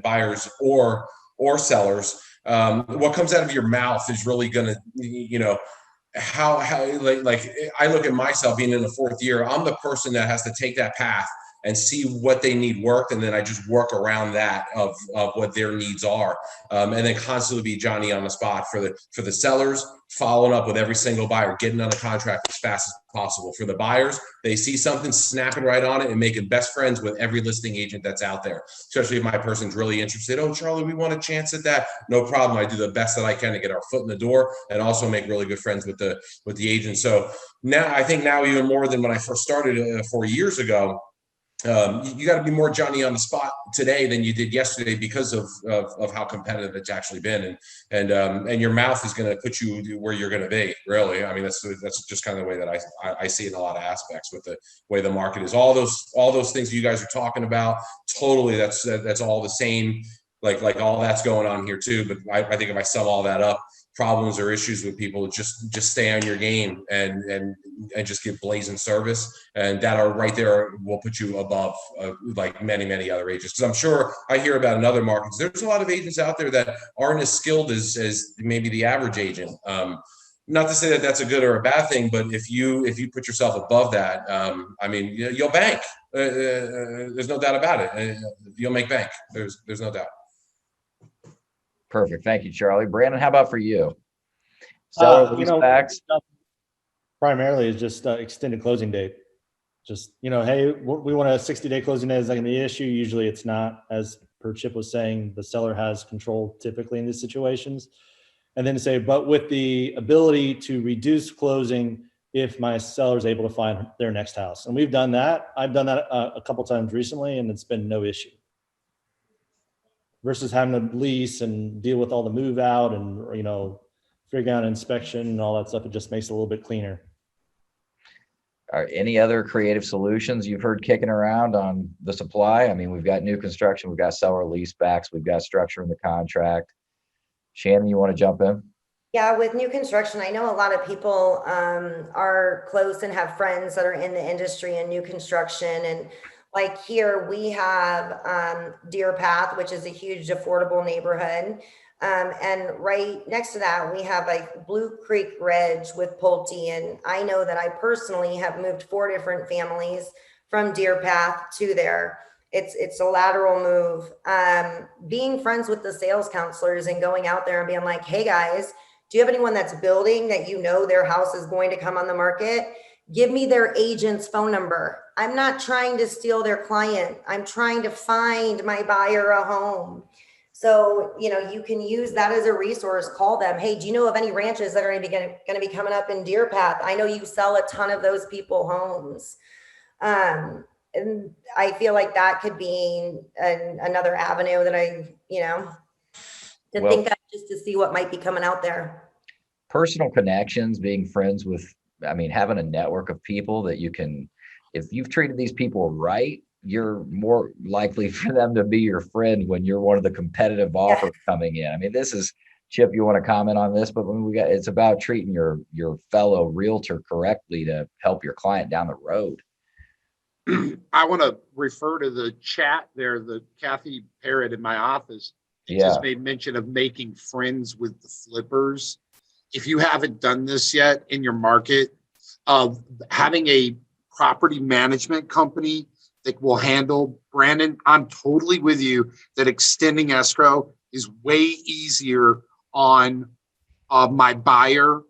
buyers or sellers. What comes out of your mouth is really going to, you know, how like I look at myself being in the 4th year. I'm the person that has to take that path and see what they need worked, and then I just work around that of what their needs are, and then constantly be Johnny on the spot for the sellers, following up with every single buyer, getting on the contract as fast as possible. For the buyers, they see something, snapping right on it and making best friends with every listing agent that's out there, especially if my person's really interested. Oh, Charlie, we want a chance at that. No problem. I do the best that I can to get our foot in the door and also make really good friends with the agent. So now, I think now even more than when I first started 4 years ago, you got to be more Johnny on the spot today than you did yesterday because of how competitive it's actually been, and your mouth is going to put you where you're going to be. Really, I mean, that's just kind of the way that I see it in a lot of aspects with the way the market is. All those things you guys are talking about, totally, that's all the same. Like all that's going on here too. But I think if I sum all that up, problems or issues with people, just stay on your game and just give blazing service, and that are right there will put you above like many other agents. Because I'm sure I hear about in other markets, there's a lot of agents out there that aren't as skilled as maybe the average agent. Not to say that that's a good or a bad thing, but if you put yourself above that, I mean, you'll bank. There's no doubt about it. You'll make bank. There's no doubt. Perfect. Thank you, Charlie. Brandon, how about for you? Seller leasebacks? Primarily is just extended closing date. Just, you know, hey, we want a 60-day closing date. Is that going to be an issue? Usually it's not. As per Chip was saying, the seller has control typically in these situations. And then say, but with the ability to reduce closing if my seller is able to find their next house. And we've done that. I've done that a couple times recently, and it's been no issue. Versus having to lease and deal with all the move out and, you know, figure out inspection and all that stuff. It just makes it a little bit cleaner. Are any other creative solutions you've heard kicking around on the supply? I mean, we've got new construction, we've got seller leasebacks, we've got structure in the contract. Shannon, you want to jump in? Yeah, with new construction, I know a lot of people are close and have friends that are in the industry in new construction. And like here, we have Deer Path, which is a huge affordable neighborhood. And right next to that, we have like Blue Creek Ridge with Pulte. And I know that I personally have moved 4 different families from Deer Path to there. It's a lateral move. Being friends with the sales counselors and going out there and being like, hey guys, do you have anyone that's building that you know their house is going to come on the market? Give me their agent's phone number. I'm not trying to steal their client. I'm trying to find my buyer a home. So, you know, you can use that as a resource. Call them. Hey, do you know of any ranches that are going to be coming up in Deer Path? I know you sell a ton of those people homes. And I feel like that could be another avenue that think of just to see what might be coming out there. Personal connections, being friends with, I mean, having a network of people that you can, if you've treated these people right, you're more likely for them to be your friend when you're one of the competitive offers coming in. I mean, this is, Chip, you want to comment on this, but when it's about treating your fellow realtor correctly to help your client down the road. I want to refer to the chat there, the Kathy Parrott in my office. Just made mention of making friends with the flippers. If you haven't done this yet in your market, of having a property management company that will handle. Brandon, I'm totally with you that extending escrow is way easier on my buyer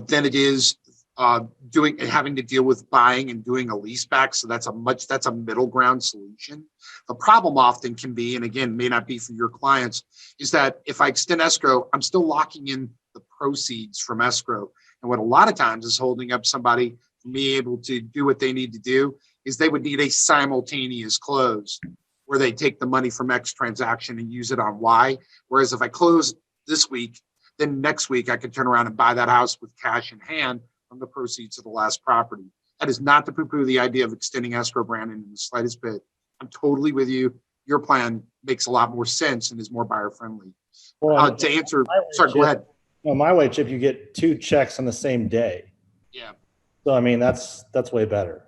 than it is having to deal with buying and doing a lease back. So that's a middle ground solution. The problem often can be, and again, may not be for your clients, is that if I extend escrow, I'm still locking in the proceeds from escrow. And what a lot of times is holding up somebody from being able to do what they need to do is they would need a simultaneous close where they take the money from X transaction and use it on Y. Whereas if I close this week, then next week I can turn around and buy that house with cash in hand from the proceeds of the last property. That is not to poo-poo the idea of extending escrow, Brandon, in the slightest bit. I'm totally with you. Your plan makes a lot more sense and is more buyer friendly. Well, To answer, Chip, go ahead. No, my way, Chip, you get 2 checks on the same day. Yeah. So I mean, that's way better.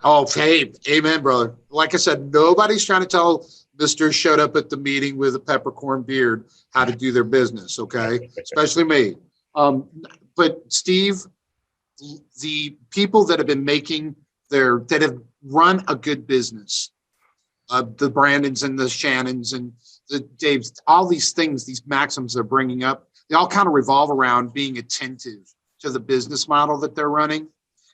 Oh, hey, amen, brother. Like I said, nobody's trying to tell Mr. Showed up at the meeting with a peppercorn beard how to do their business, okay? Especially me. But Steve, the people that have been that have run a good business, the Brandons and the Shannons and the Daves, all these things, these maxims they're bringing up, they all kind of revolve around being attentive to the business model that they're running.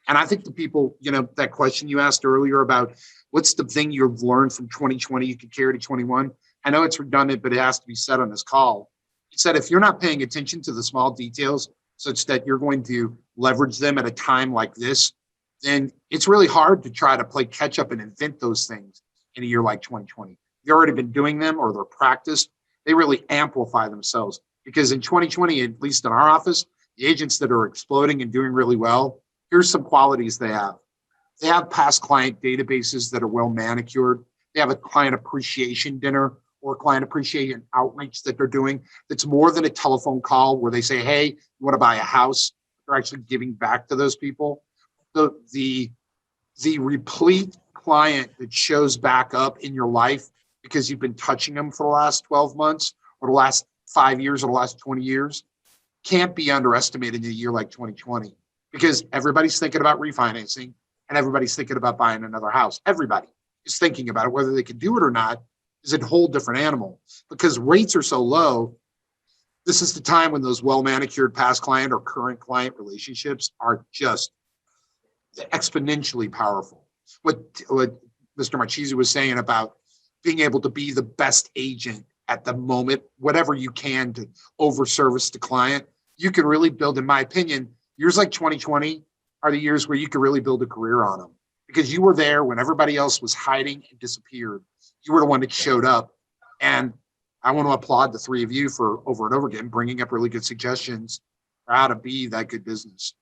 And I think the people, that question you asked earlier about what's the thing you've learned from 2020 you could carry to 21? I know it's redundant, but it has to be said on this call. He said, if you're not paying attention to the small details such that you're going to leverage them at a time like this, then it's really hard to try to play catch up and invent those things in a year like 2020. You've already been doing them or they're practiced. They really amplify themselves because in 2020, at least in our office, the agents that are exploding and doing really well, here's some qualities they have. They have past client databases that are well manicured. They have a client appreciation dinner or client appreciation outreach that they're doing. That's more than a telephone call where they say, hey, you want to buy a house? They're actually giving back to those people. The replete client that shows back up in your life because you've been touching them for the last 12 months or the last 5 years or the last 20 years can't be underestimated in a year like 2020 because everybody's thinking about refinancing and everybody's thinking about buying another house. Everybody is thinking about it. Whether they can do it or not is a whole different animal because rates are so low. This is the time when those well-manicured past client or current client relationships are just exponentially powerful. What Mr. Marchese was saying about being able to be the best agent at the moment, whatever you can to over-service the client, you can really build, in my opinion, years like 2020 are the years where you can really build a career on them because you were there when everybody else was hiding and disappeared. You were the one that showed up. And I want to applaud the three of you for over and over again bringing up really good suggestions for how to be that good business.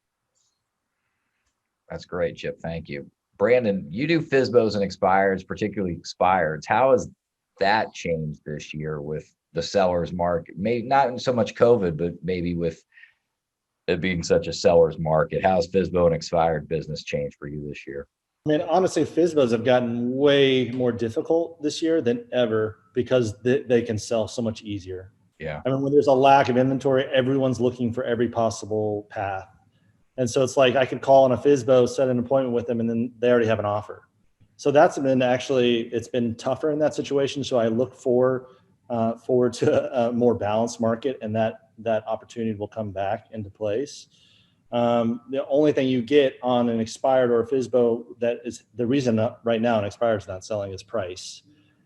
That's great, Chip. Thank you. Brandon, you do FSBOs and expireds, particularly expireds. How has that changed this year with the seller's market? Maybe not so much COVID, but maybe with it being such a seller's market. How's FSBO and expired business changed for you this year? I mean, honestly, FSBOs have gotten way more difficult this year than ever because they can sell so much easier. Yeah. I mean, when there's a lack of inventory, everyone's looking for every possible path. And so it's like I could call on a FSBO, set an appointment with them, and then they already have an offer. So that's been it's been tougher in that situation. So I look forward to a more balanced market, and that opportunity will come back into place. The only thing you get on an expired or a FSBO that is the reason right now an expired is not selling is price.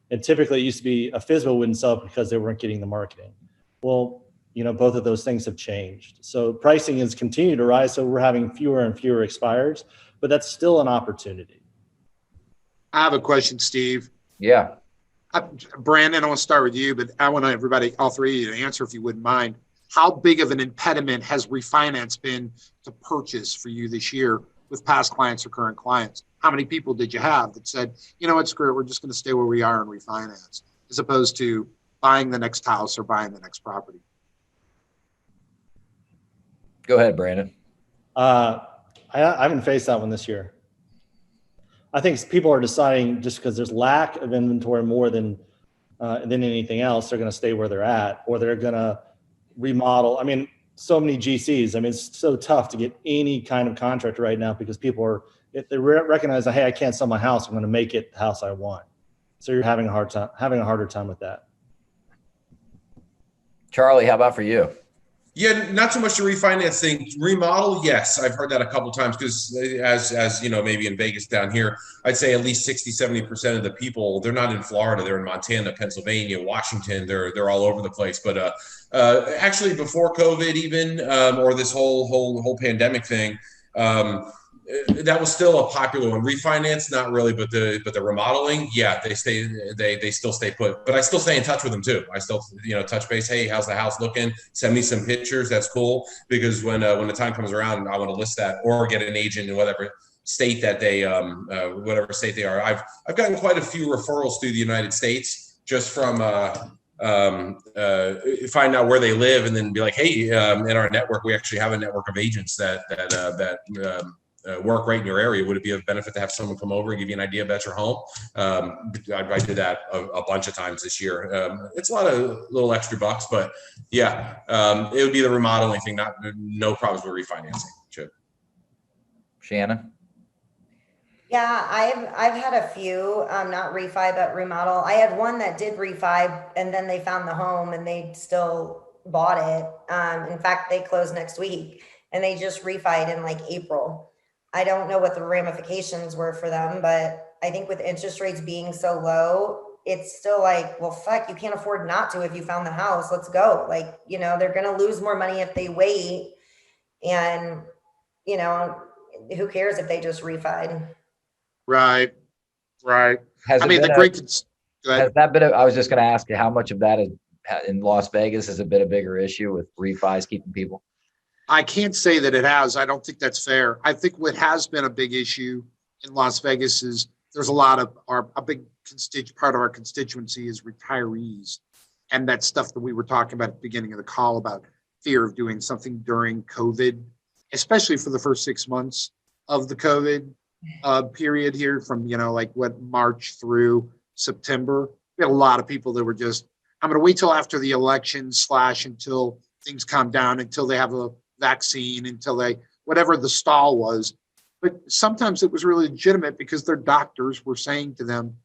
And typically it used to be a FSBO wouldn't sell because they weren't getting the marketing. Well, both of those things have changed. So pricing has continued to rise. So we're having fewer and fewer expireds, but that's still an opportunity. I have a question, Steve. Yeah. Brandon, I want to start with you, but I want everybody, all three of you to answer if you wouldn't mind. How big of an impediment has refinance been to purchase for you this year with past clients or current clients? How many people did you have that said, what, screw it, we're just going to stay where we are and refinance, as opposed to buying the next house or buying the next property? Go ahead, Brandon. I haven't faced that one this year. I think people are deciding just because there's lack of inventory more than anything else, they're going to stay where they're at, or they're going to remodel. I mean, so many GCs. I mean, it's so tough to get any kind of contract right now because people are if they recognize that, hey, I can't sell my house, I'm going to make it the house I want. So you're having a harder time with that. Charlie, how about for you? Yeah, not so much the refinance thing. Remodel, yes. I've heard that a couple times because as you know, maybe in Vegas down here, I'd say at least 60-70% of the people, they're not in Florida, they're in Montana, Pennsylvania, Washington, they're all over the place. But actually before COVID even, or this whole pandemic thing, that was still a popular one. Refinance, not really, but the remodeling, yeah, they still stay put. But I still stay in touch with them too. I still touch base. Hey, how's the house looking? Send me some pictures. That's cool, because when the time comes around, I want to list that or get an agent in whatever state that they whatever state they are. I've gotten quite a few referrals through the United States just from find out where they live and then be like, hey, in our network, we actually have a network of agents that work right in your area. Would it be of benefit to have someone come over and give you an idea about your home? I did that a bunch of times this year. It's a lot of little extra bucks, but yeah, it would be the remodeling thing. No problems with refinancing. Sure. Shannon? Yeah, I've had a few, not refi, but remodel. I had one that did refi and then they found the home and they still bought it. In fact, they close next week and they just refied in like April. I don't know what the ramifications were for them, but I think with interest rates being so low, it's still like, well, fuck, you can't afford not to if you found the house. Let's go. Like, they're going to lose more money if they wait. And, who cares if they just refied? Right. Has I it mean, been the a- great, go ahead. Has that been I was just going to ask you how much of that is in Las Vegas has it been a bigger issue with refis keeping people? I can't say that it has. I don't think that's fair. I think what has been a big issue in Las Vegas is there's a lot of a big part of our constituency is retirees. And that stuff that we were talking about at the beginning of the call about fear of doing something during COVID, especially for the first 6 months of the COVID period here from, March through September. We had a lot of people that were just, I'm going to wait till after the election / until things calm down, until they have a vaccine, until whatever the stall was. But sometimes it was really legitimate because their doctors were saying to them,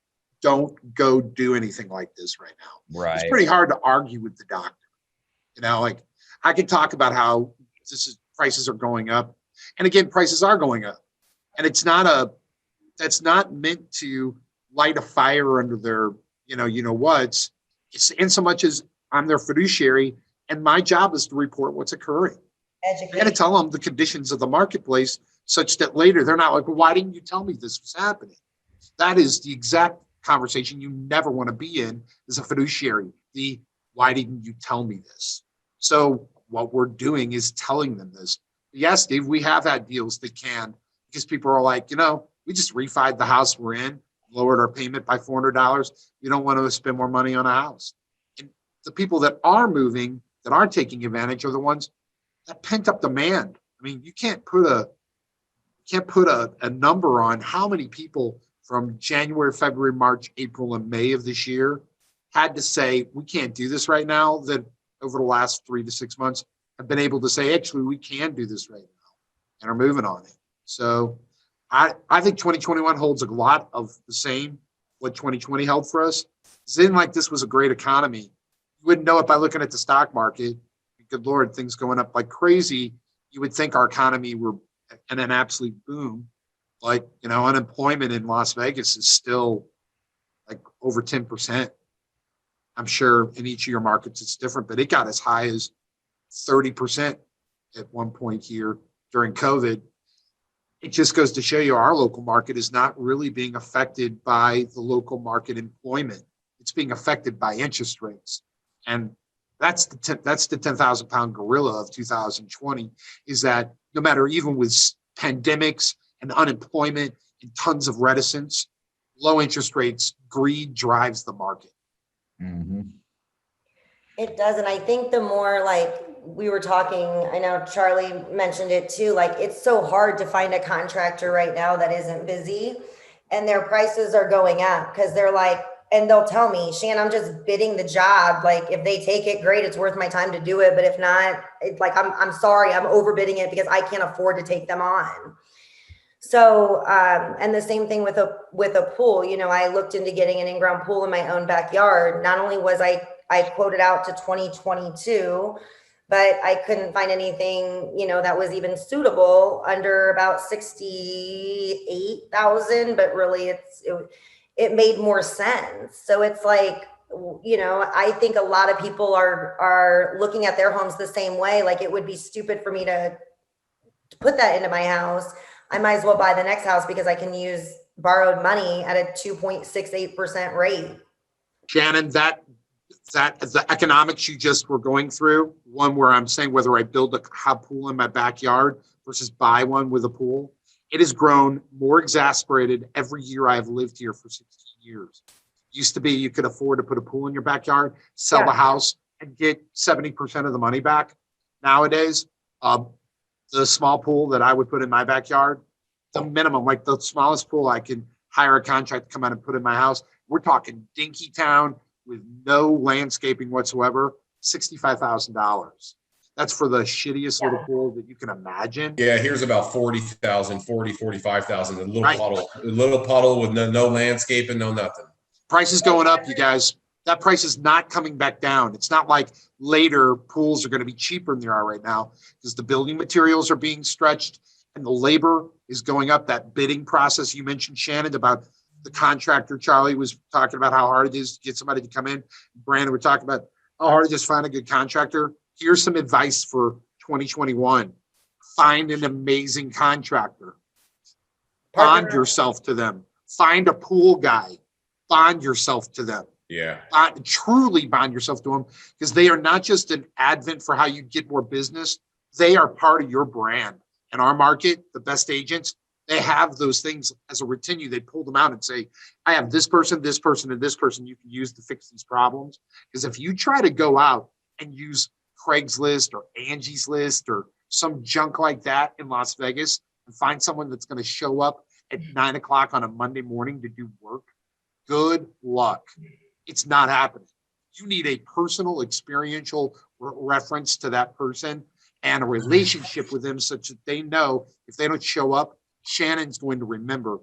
don't go do anything like this right now. Right. It's pretty hard to argue with the doctor. I can talk about how prices are going up. And again, prices are going up. And that's not meant to light a fire under their, what's. It's in so much as I'm their fiduciary and my job is to report what's occurring. I got to tell them the conditions of the marketplace such that later they're not like, well, why didn't you tell me this was happening? That is the exact conversation you never want to be in as a fiduciary. Why didn't you tell me this? So what we're doing is telling them this. Yes, Dave, we have had deals that can, because people are like, we just refied the house we're in, lowered our payment by $400. We don't want to spend more money on a house. And the people that are moving, that are taking advantage are the ones that pent up demand. I mean, you can't put a number on how many people from January, February, March, April, and May of this year had to say, we can't do this right now, that over the last 3 to 6 months have been able to say, actually, we can do this right now and are moving on it. So I think 2021 holds a lot of the same what 2020 held for us. It didn't like this was a great economy. You wouldn't know it by looking at the stock market. Good Lord, things going up like crazy. You would think our economy were in an absolute boom. Like, unemployment in Las Vegas is still like over 10%. I'm sure in each of your markets it's different, but it got as high as 30% at one point here during COVID. It just goes to show you our local market is not really being affected by the local market employment. It's being affected by interest rates. And that's the 10,000-pound gorilla of 2020 is that no matter, even with pandemics and unemployment and tons of reticence, low interest rates, greed drives the market. Mm-hmm. It does. And I think the more like we were talking, I know Charlie mentioned it too, like it's so hard to find a contractor right now that isn't busy and their prices are going up because they're like, and they'll tell me, Shan, I'm just bidding the job. Like if they take it, great, it's worth my time to do it. But if not, it's like, I'm sorry, I'm overbidding it because I can't afford to take them on. So, and the same thing with a pool. You know, I looked into getting an in-ground pool in my own backyard. Not only was I quoted out to 2022, but I couldn't find anything, you know, that was even suitable under about 68,000. But really, it made more sense. So it's like, you know, I think a lot of people are looking at their homes the same way. Like, it would be stupid for me to put that into my house. I might as well buy the next house because I can use borrowed money at a 2.68% rate. Shannon, that the economics you just were going through, one where I'm saying whether I build a pool in my backyard versus buy one with a pool, it has grown more exasperated every year I've lived here for 16 years. Used to be you could afford to put a pool in your backyard, sell the house, and get 70% of the money back. Nowadays, the small pool that I would put in my backyard, the minimum, like the smallest pool I can hire a contract to come out and put in my house, we're talking dinky town with no landscaping whatsoever, $65,000. That's for the shittiest little pool that you can imagine. Yeah, here's about 40,000, 45,000, a little puddle with no landscaping, no nothing. Price is going up, you guys. That price is not coming back down. It's not like later pools are going to be cheaper than they are right now because the building materials are being stretched and the labor is going up. That bidding process you mentioned, Shannon, about the contractor. Charlie was talking about how hard it is to get somebody to come in. Brandon, we're talking about how hard it is to find a good contractor. Here's some advice for 2021. Find an amazing contractor. Bond yourself to them. Find a pool guy. Bond yourself to them. Yeah. Truly bond yourself to them because they are not just an advent for how you get more business. They are part of your brand. In our market, the best agents, they have those things as a retinue. They pull them out and say, I have this person, and this person you can use to fix these problems. Because if you try to go out and use Craigslist or Angie's List or some junk like that in Las Vegas and find someone that's going to show up at 9 o'clock on a Monday morning to do work, good luck. It's not happening. You need a personal, experiential reference to that person and a relationship with them such that they know if they don't show up, Shannon's going to remember,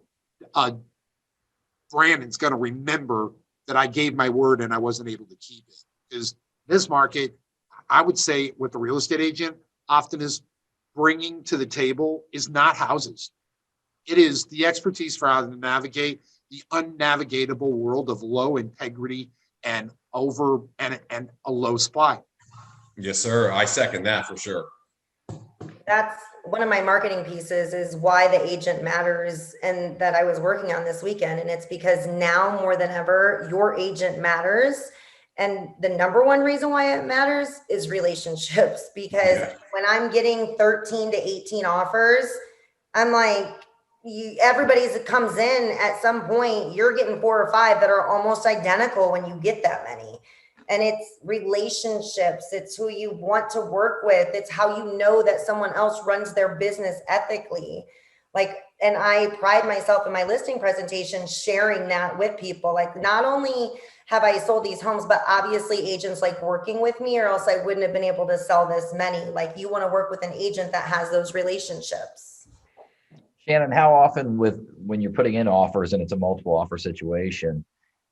Brandon's going to remember that I gave my word and I wasn't able to keep it. Because this market, I would say what the real estate agent often is bringing to the table is not houses. It is the expertise for how to navigate the unnavigatable world of low integrity and a low supply. Yes, sir. I second that for sure. That's one of my marketing pieces is why the agent matters and that I was working on this weekend. And it's because now more than ever, your agent matters. And the number one reason why it matters is relationships, because when I'm getting 13 to 18 offers, I'm like, everybody that comes in at some point, you're getting 4 or 5 that are almost identical when you get that many. And it's relationships. It's who you want to work with. It's how you know that someone else runs their business ethically. Like, and I pride myself in my listing presentation, sharing that with people. Like, not only have I sold these homes, but obviously agents like working with me, or else I wouldn't have been able to sell this many. Like, you want to work with an agent that has those relationships. Shannon, how often when you're putting in offers and it's a multiple offer situation,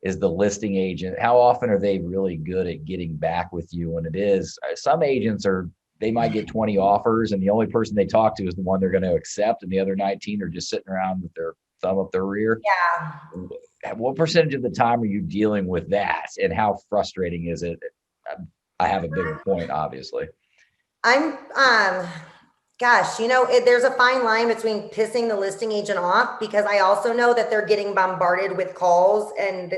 is the listing agent, how often are they really good at getting back with you when it is? Some agents they might get 20 offers and the only person they talk to is the one they're going to accept, and the other 19 are just sitting around with their thumb up their rear. Yeah. What percentage of the time are you dealing with that, and how frustrating is it? I have a bigger point, obviously. Gosh, there's a fine line between pissing the listing agent off, because I also know that they're getting bombarded with calls. And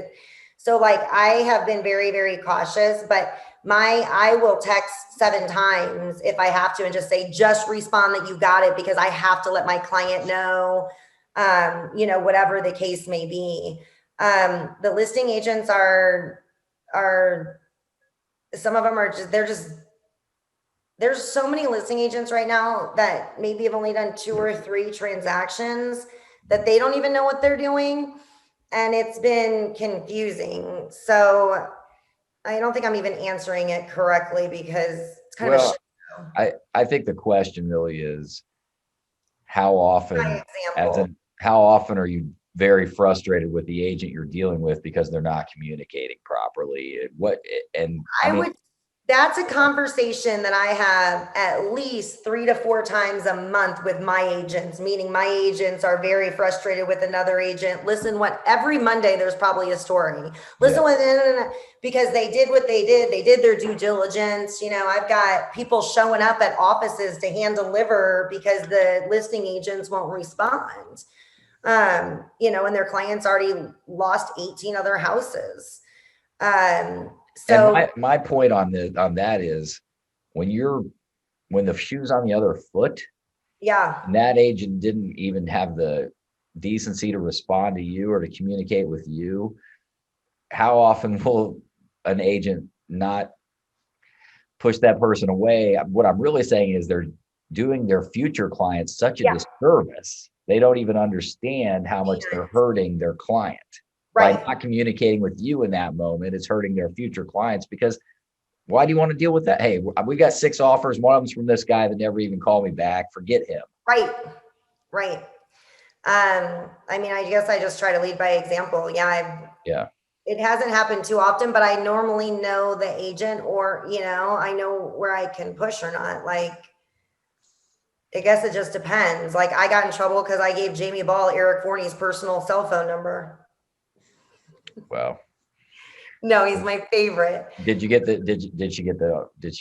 so like, I have been very, very cautious, but I will text 7 times if I have to and just say, just respond that you got it, because I have to let my client know, whatever the case may be. The listing agents are some of them are there's so many listing agents right now that maybe have only done 2 or 3 transactions that they don't even know what they're doing. And it's been confusing. So I don't think I'm even answering it correctly, because it's kind of a shit show. I think the question really is, how often, By example. how often are you very frustrated with the agent you're dealing with because they're not communicating properly? I mean, That's a conversation that I have at least 3 to 4 times a month with my agents, meaning my agents are very frustrated with another agent. Listen, every Monday there's probably a story. Listen, because they did what they did their due diligence. I've got people showing up at offices to hand deliver because the listing agents won't respond. And their clients already lost 18 other houses. So and my point on that is when the shoe's on the other foot, yeah, and that agent didn't even have the decency to respond to you or to communicate with you, how often will an agent not push that person away? What I'm really saying is they're doing their future clients such a disservice. They don't even understand how much they're hurting their client. right. By not communicating with you in that moment, it's hurting their future clients, because why do you want to deal with that? Hey, we got 6 offers. One of them's from this guy that never even called me back. Forget him. Right. I guess I just try to lead by example. Yeah. It hasn't happened too often, but I normally know the agent, or, I know where I can push or not. Like, I guess it just depends. Like, I got in trouble because I gave Jamie Ball Eric Forney's personal cell phone number. Well, no, he's my favorite. Did she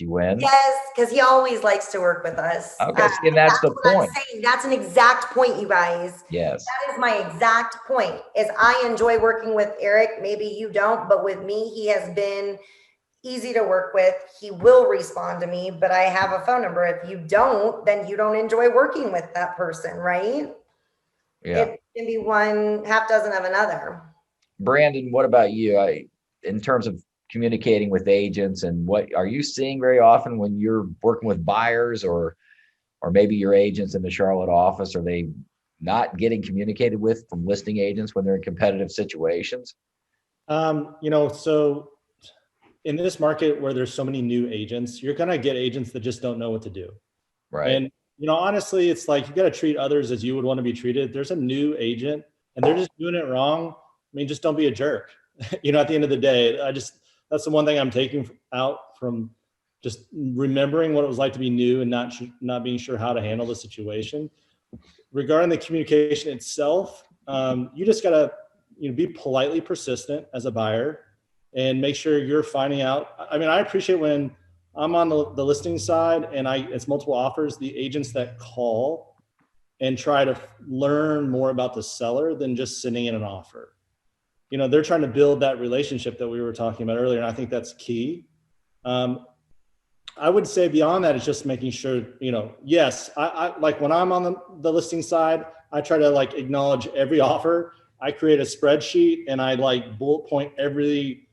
win? Yes, because he always likes to work with us. Okay, and that's the point. I'm saying. That's an exact point, you guys. Yes. That is my exact point, is I enjoy working with Eric. Maybe you don't, but with me, he has been easy to work with. He will respond to me, but I have a phone number. If you don't, then you don't enjoy working with that person, right? Yeah. It can be one half dozen of another. Brandon, what about you? In terms of communicating with agents, and what are you seeing very often when you're working with buyers, or maybe your agents in the Charlotte office? Are they not getting communicated with from listing agents when they're in competitive situations? So in this market where there's so many new agents, you're going to get agents that just don't know what to do. Right. And, honestly, it's like, you got to treat others as you would want to be treated. There's a new agent and they're just doing it wrong. Just don't be a jerk. At the end of the day, that's the one thing I'm taking out from just remembering what it was like to be new and not being sure how to handle the situation. Regarding the communication itself, you just got to, be politely persistent as a buyer and make sure you're finding out. I appreciate when I'm on the listing side and it's multiple offers, the agents that call and try to learn more about the seller than just sending in an offer. They're trying to build that relationship that we were talking about earlier. And I think that's key. I would say beyond that, it's just making sure, yes, I like when I'm on the listing side, I try to acknowledge every offer. I create a spreadsheet and I bullet point every,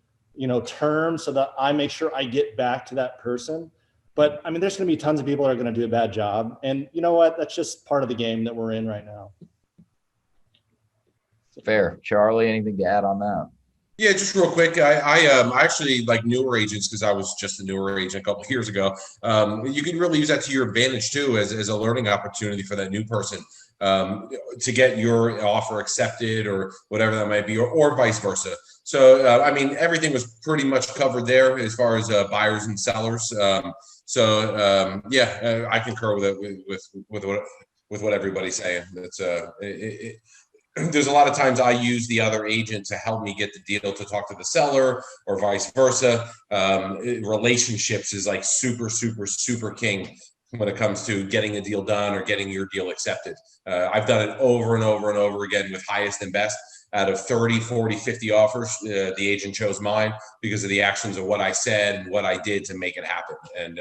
term so that I make sure I get back to that person. But there's going to be tons of people that are going to do a bad job. And you know what? That's just part of the game that we're in right now. Fair. Charlie, anything to add on that? Yeah, just real quick. I actually like newer agents, because I was just a newer agent a couple of years ago. You can really use that to your advantage too, as a learning opportunity for that new person, to get your offer accepted or whatever that might be, or vice versa. So, everything was pretty much covered there as far as buyers and sellers. I concur with what everybody's saying. That's there's a lot of times I use the other agent to help me get the deal to talk to the seller, or vice versa. Relationships is like super, super, super king when it comes to getting a deal done or getting your deal accepted. I've done it over and over and over again with highest and best. Out of 30, 40, 50 offers, the agent chose mine because of the actions of what I said and what I did to make it happen. And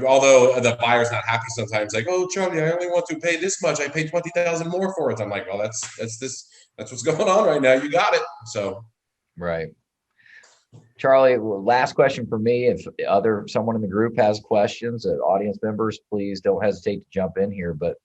although the buyer's not happy sometimes, like, oh, Charlie, I only want to pay this much. I paid $20,000 more for it. I'm like, well, that's what's going on right now. You got it. So, right. Charlie, last question for me. If someone in the group has questions, audience members, please don't hesitate to jump in here. But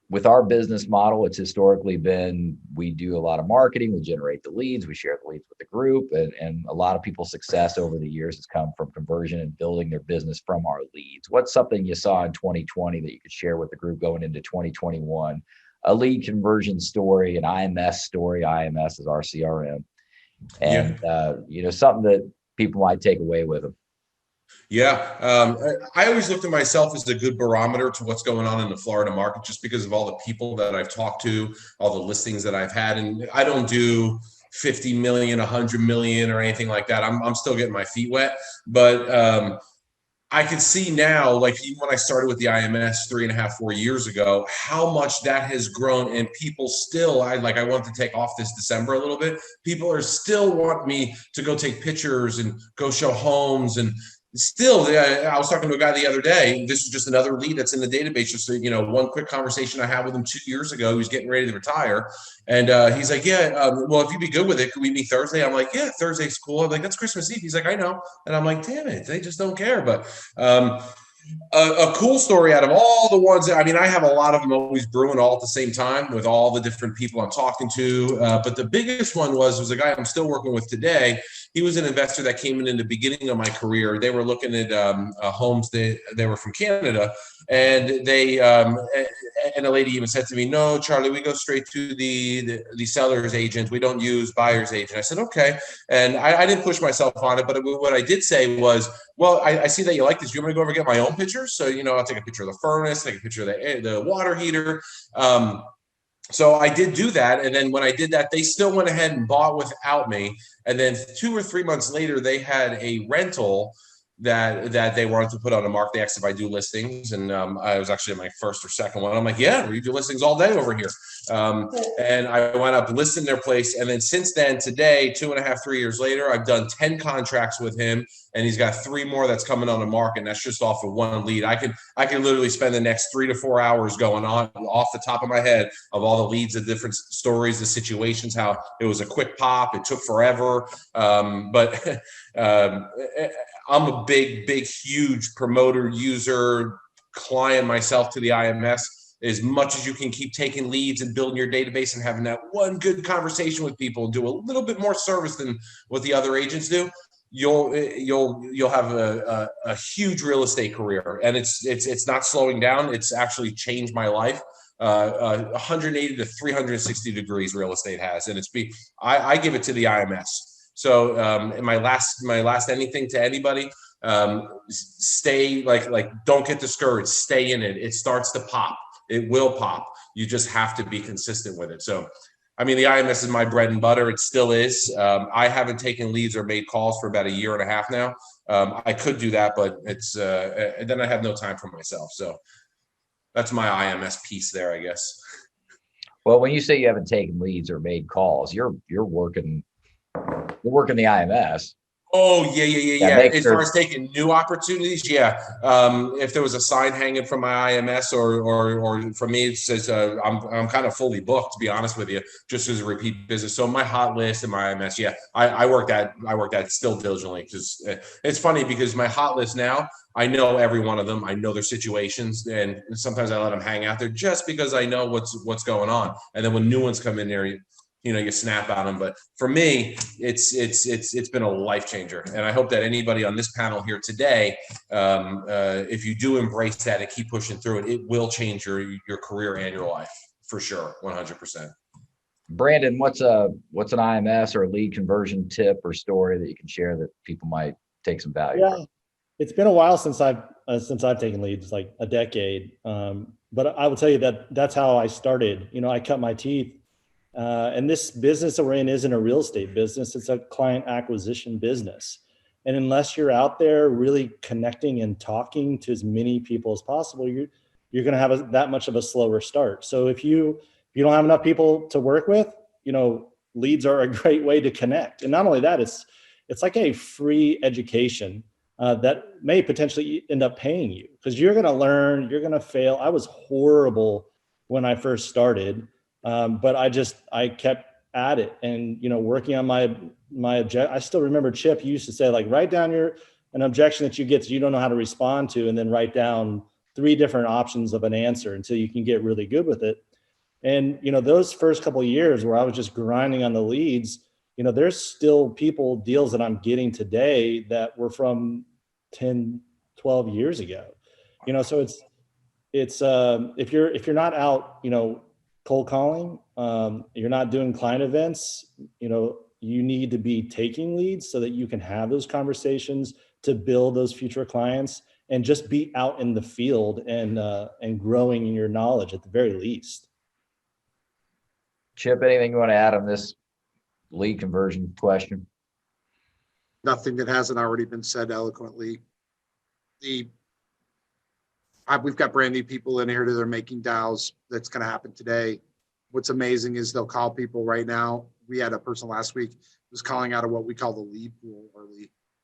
with our business model, it's historically been, we do a lot of marketing, we generate the leads, we share the leads with the group, and a lot of people's success over the years has come from conversion and building their business from our leads. What's something you saw in 2020 that you could share with the group going into 2021? A lead conversion story, an IMS story. IMS is our CRM, and something that people might take away with them. Yeah, I always looked at myself as a good barometer to what's going on in the Florida market, just because of all the people that I've talked to, all the listings that I've had, and I don't do 50 million, 100 million, or anything like that. I'm still getting my feet wet, but I can see now, like even when I started with the IMS 3.5, 4 years ago, how much that has grown, and people still, I want to take off this December a little bit. People are still want me to go take pictures and go show homes, and still, I was talking to a guy the other day. This is just another lead that's in the database. Just so, one quick conversation I had with him 2 years ago. He was getting ready to retire, and he's like, "Yeah, well, if you'd be good with it, could we meet Thursday?" I'm like, "Yeah, Thursday's cool." I'm like, "That's Christmas Eve." He's like, "I know," and I'm like, "Damn it, they just don't care." But a cool story out of all the ones. I mean, I have a lot of them always brewing all at the same time with all the different people I'm talking to. But the biggest one was a guy I'm still working with today. He was an investor that came in the beginning of my career. They were looking at homes. They were from Canada, and and a lady even said to me, "No, Charlie, we go straight to the seller's agent. We don't use buyer's agent." I said, "Okay," and I didn't push myself on it. But what I did say was, "Well, I see that you like this. You want me to go over and get my own pictures? So I'll take a picture of the furnace, take a picture of the water heater." So I did do that. And then when I did that, they still went ahead and bought without me. And then 2 or 3 months later, they had a rental that they wanted to put on the market. They asked if I do listings, and I was actually my first or second one. I'm like, "Yeah, we do listings all day over here." And I went up listing their place. And then since then, today, 2.5, 3 years later, I've done 10 contracts with him, and he's got 3 more that's coming on the market. And that's just off of one lead. I can literally spend the next 3 to 4 hours going on off the top of my head of all the leads, the different stories, the situations, how it was a quick pop, it took forever. But I'm a big, huge promoter, user, client myself to the IMS. As much as you can keep taking leads and building your database and having that one good conversation with people and do a little bit more service than what the other agents do, you'll have a huge real estate career. And it's not slowing down. It's actually changed my life. 180 to 360 degrees real estate has, and I give it to the IMS. So my last anything to anybody, stay don't get discouraged, stay in it. It starts to pop. It will pop. You just have to be consistent with it. So, I mean, the IMS is my bread and butter. It still is. I haven't taken leads or made calls for about 1.5 years now. I could do that, but it's and then I have no time for myself. So that's my IMS piece there, I guess. Well, when you say you haven't taken leads or made calls, you're working the IMS. Oh, yeah. As far as taking new opportunities, yeah. If there was a sign hanging from my IMS or for me, it says I'm kind of fully booked, to be honest with you, just as a repeat business. So my hot list and my IMS, yeah, I work that still diligently, because it's funny because my hot list now, I know every one of them. I know their situations, and sometimes I let them hang out there just because I know what's going on. And then when new ones come in there, you snap at them. But for me, it's been a life changer. And I hope that anybody on this panel here today, if you do embrace that and keep pushing through it, it will change your career and your life for sure. 100%. Brandon, what's an IMS or a lead conversion tip or story that you can share that people might take some value from? It's been a while since I've taken leads, like a decade. But I will tell you that's how I started. I cut my teeth. And this business that we're in isn't a real estate business. It's a client acquisition business. And unless you're out there really connecting and talking to as many people as possible, you're going to have that much of a slower start. So if you don't have enough people to work with, leads are a great way to connect. And not only that, it's like a free education that may potentially end up paying you, because you're going to learn, you're going to fail. I was horrible when I first started. But I kept at it and, working on my object. I still remember Chip used to say, write down an objection that you get that you don't know how to respond to, and then write down 3 different options of an answer until you can get really good with it. And, those first couple of years where I was just grinding on the leads, there's still deals that I'm getting today that were from 10, 12 years ago. So it's if you're not out, cold calling, you're not doing client events, you need to be taking leads so that you can have those conversations to build those future clients, and just be out in the field and growing in your knowledge at the very least. Chip, anything you want to add on this lead conversion question? Nothing that hasn't already been said eloquently. We've got brand new people in here that are making dials. That's going to happen today. What's amazing is they'll call people right now. We had a person last week who was calling out of what we call the lead pool, or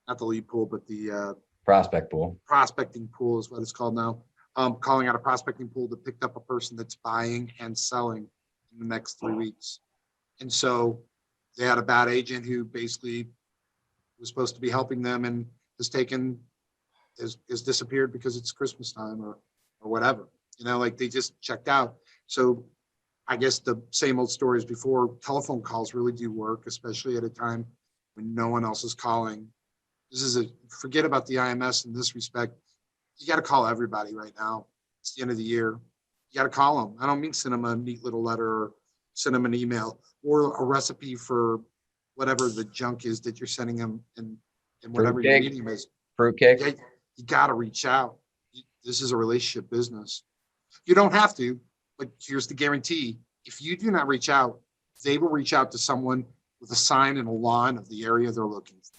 not the lead pool, but the Prospect pool. Prospecting pool is what it's called now. Calling out a prospecting pool that picked up a person that's buying and selling in the next 3 weeks. And so they had a bad agent who basically was supposed to be helping them and has disappeared because it's Christmas time or whatever, they just checked out. So I guess the same old stories before. Telephone calls really do work, especially at a time when no one else is calling. Forget about the IMS in this respect. You got to call everybody right now. It's the end of the year. You got to call them. I don't mean send them a neat little letter or send them an email or a recipe for whatever the junk is that you're sending them and whatever your medium is. Fruitcake. You got to reach out. This is a relationship business. You don't have to, but here's the guarantee. If you do not reach out, they will reach out to someone with a sign and a lawn of the area they're looking for.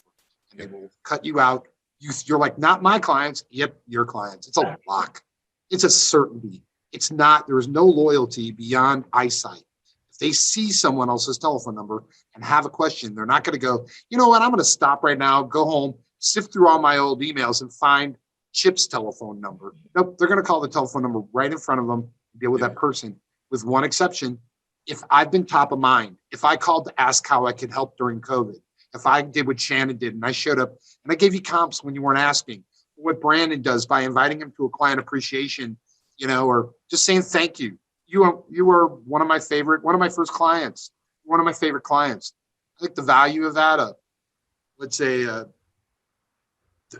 And they will cut you out. You're like, not my clients. Yep, your clients. It's a lock. It's a certainty. It's not, there is no loyalty beyond eyesight. If they see someone else's telephone number and have a question, they're not going to go, you know what, I'm going to stop right now, go home, sift through all my old emails and find Chip's telephone number. Nope, they're going to call the telephone number right in front of them and deal with that person, with one exception. If I've been top of mind, if I called to ask how I could help during COVID, if I did what Shannon did and I showed up and I gave you comps when you weren't asking, what Brandon does by inviting him to a client appreciation, or just saying thank you. You are one of my first clients, one of my favorite clients. I think the value of that, let's say,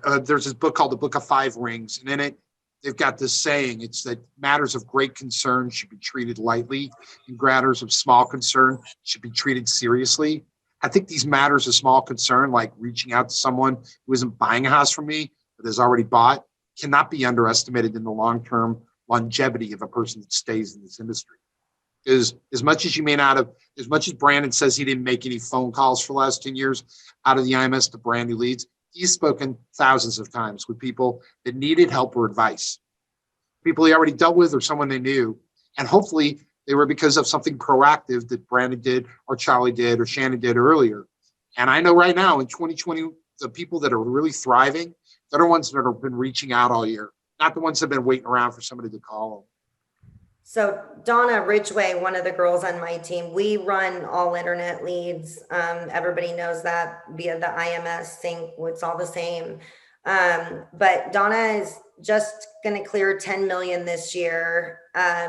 there's this book called The Book of Five Rings, and in it, they've got this saying. It's that matters of great concern should be treated lightly, and matters of small concern should be treated seriously. I think these matters of small concern, like reaching out to someone who isn't buying a house from me, but has already bought, cannot be underestimated in the long-term longevity of a person that stays in this industry. Because as much as Brandon says he didn't make any phone calls for the last 10 years out of the IMS to brand new leads, he's spoken thousands of times with people that needed help or advice, people he already dealt with or someone they knew. And hopefully they were because of something proactive that Brandon did or Charlie did or Shannon did earlier. And I know right now in 2020, the people that are really thriving, they're the ones that have been reaching out all year, not the ones that have been waiting around for somebody to call them. So Donna Ridgway, one of the girls on my team, we run all internet leads. Everybody knows that via the IMS sync, it's all the same. But Donna is just going to clear 10 million this year.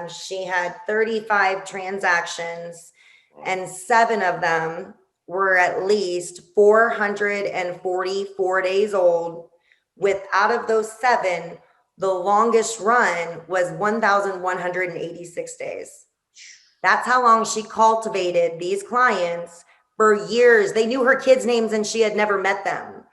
She had 35 transactions and 7 of them were at least 444 days old. With out of those 7, the longest run was 1,186 days. That's how long she cultivated these clients for years. They knew her kids' names and she had never met them.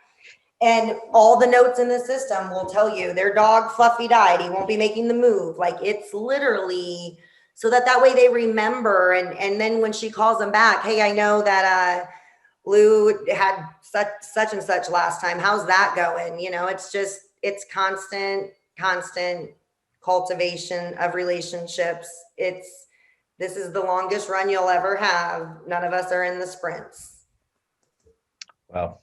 And all the notes in the system will tell you their dog Fluffy died. He won't be making the move. Like, it's literally so that way they remember. And then when she calls them back, hey, I know that Lou had such and such last time. How's that going? It's constant cultivation of relationships. This is the longest run you'll ever have. None of us are in the sprints. Well,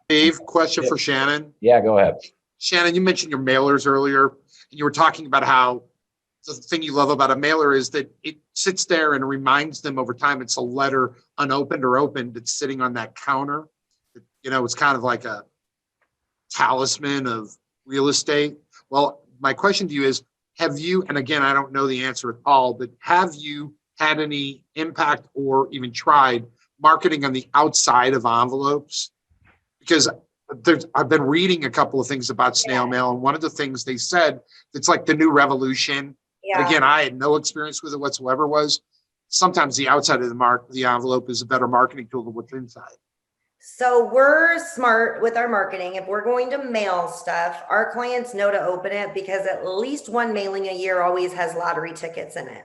Dave, question for Shannon. Yeah, go ahead. Shannon, you mentioned your mailers earlier, and you were talking about how the thing you love about a mailer is that it sits there and reminds them over time. It's a letter unopened or opened that's sitting on that counter. It's kind of like a talisman of real estate. Well, my question to you is, have you, and again, I don't know the answer at all, but have you had any impact or even tried marketing on the outside of envelopes, because I've been reading a couple of things about snail mail, and one of the things they said it's like the new revolution. Yeah. And again, I had no experience with it whatsoever. Was sometimes the outside of the envelope is a better marketing tool than what's inside. So we're smart with our marketing. If we're going to mail stuff, our clients know to open it because at least one mailing a year always has lottery tickets in it.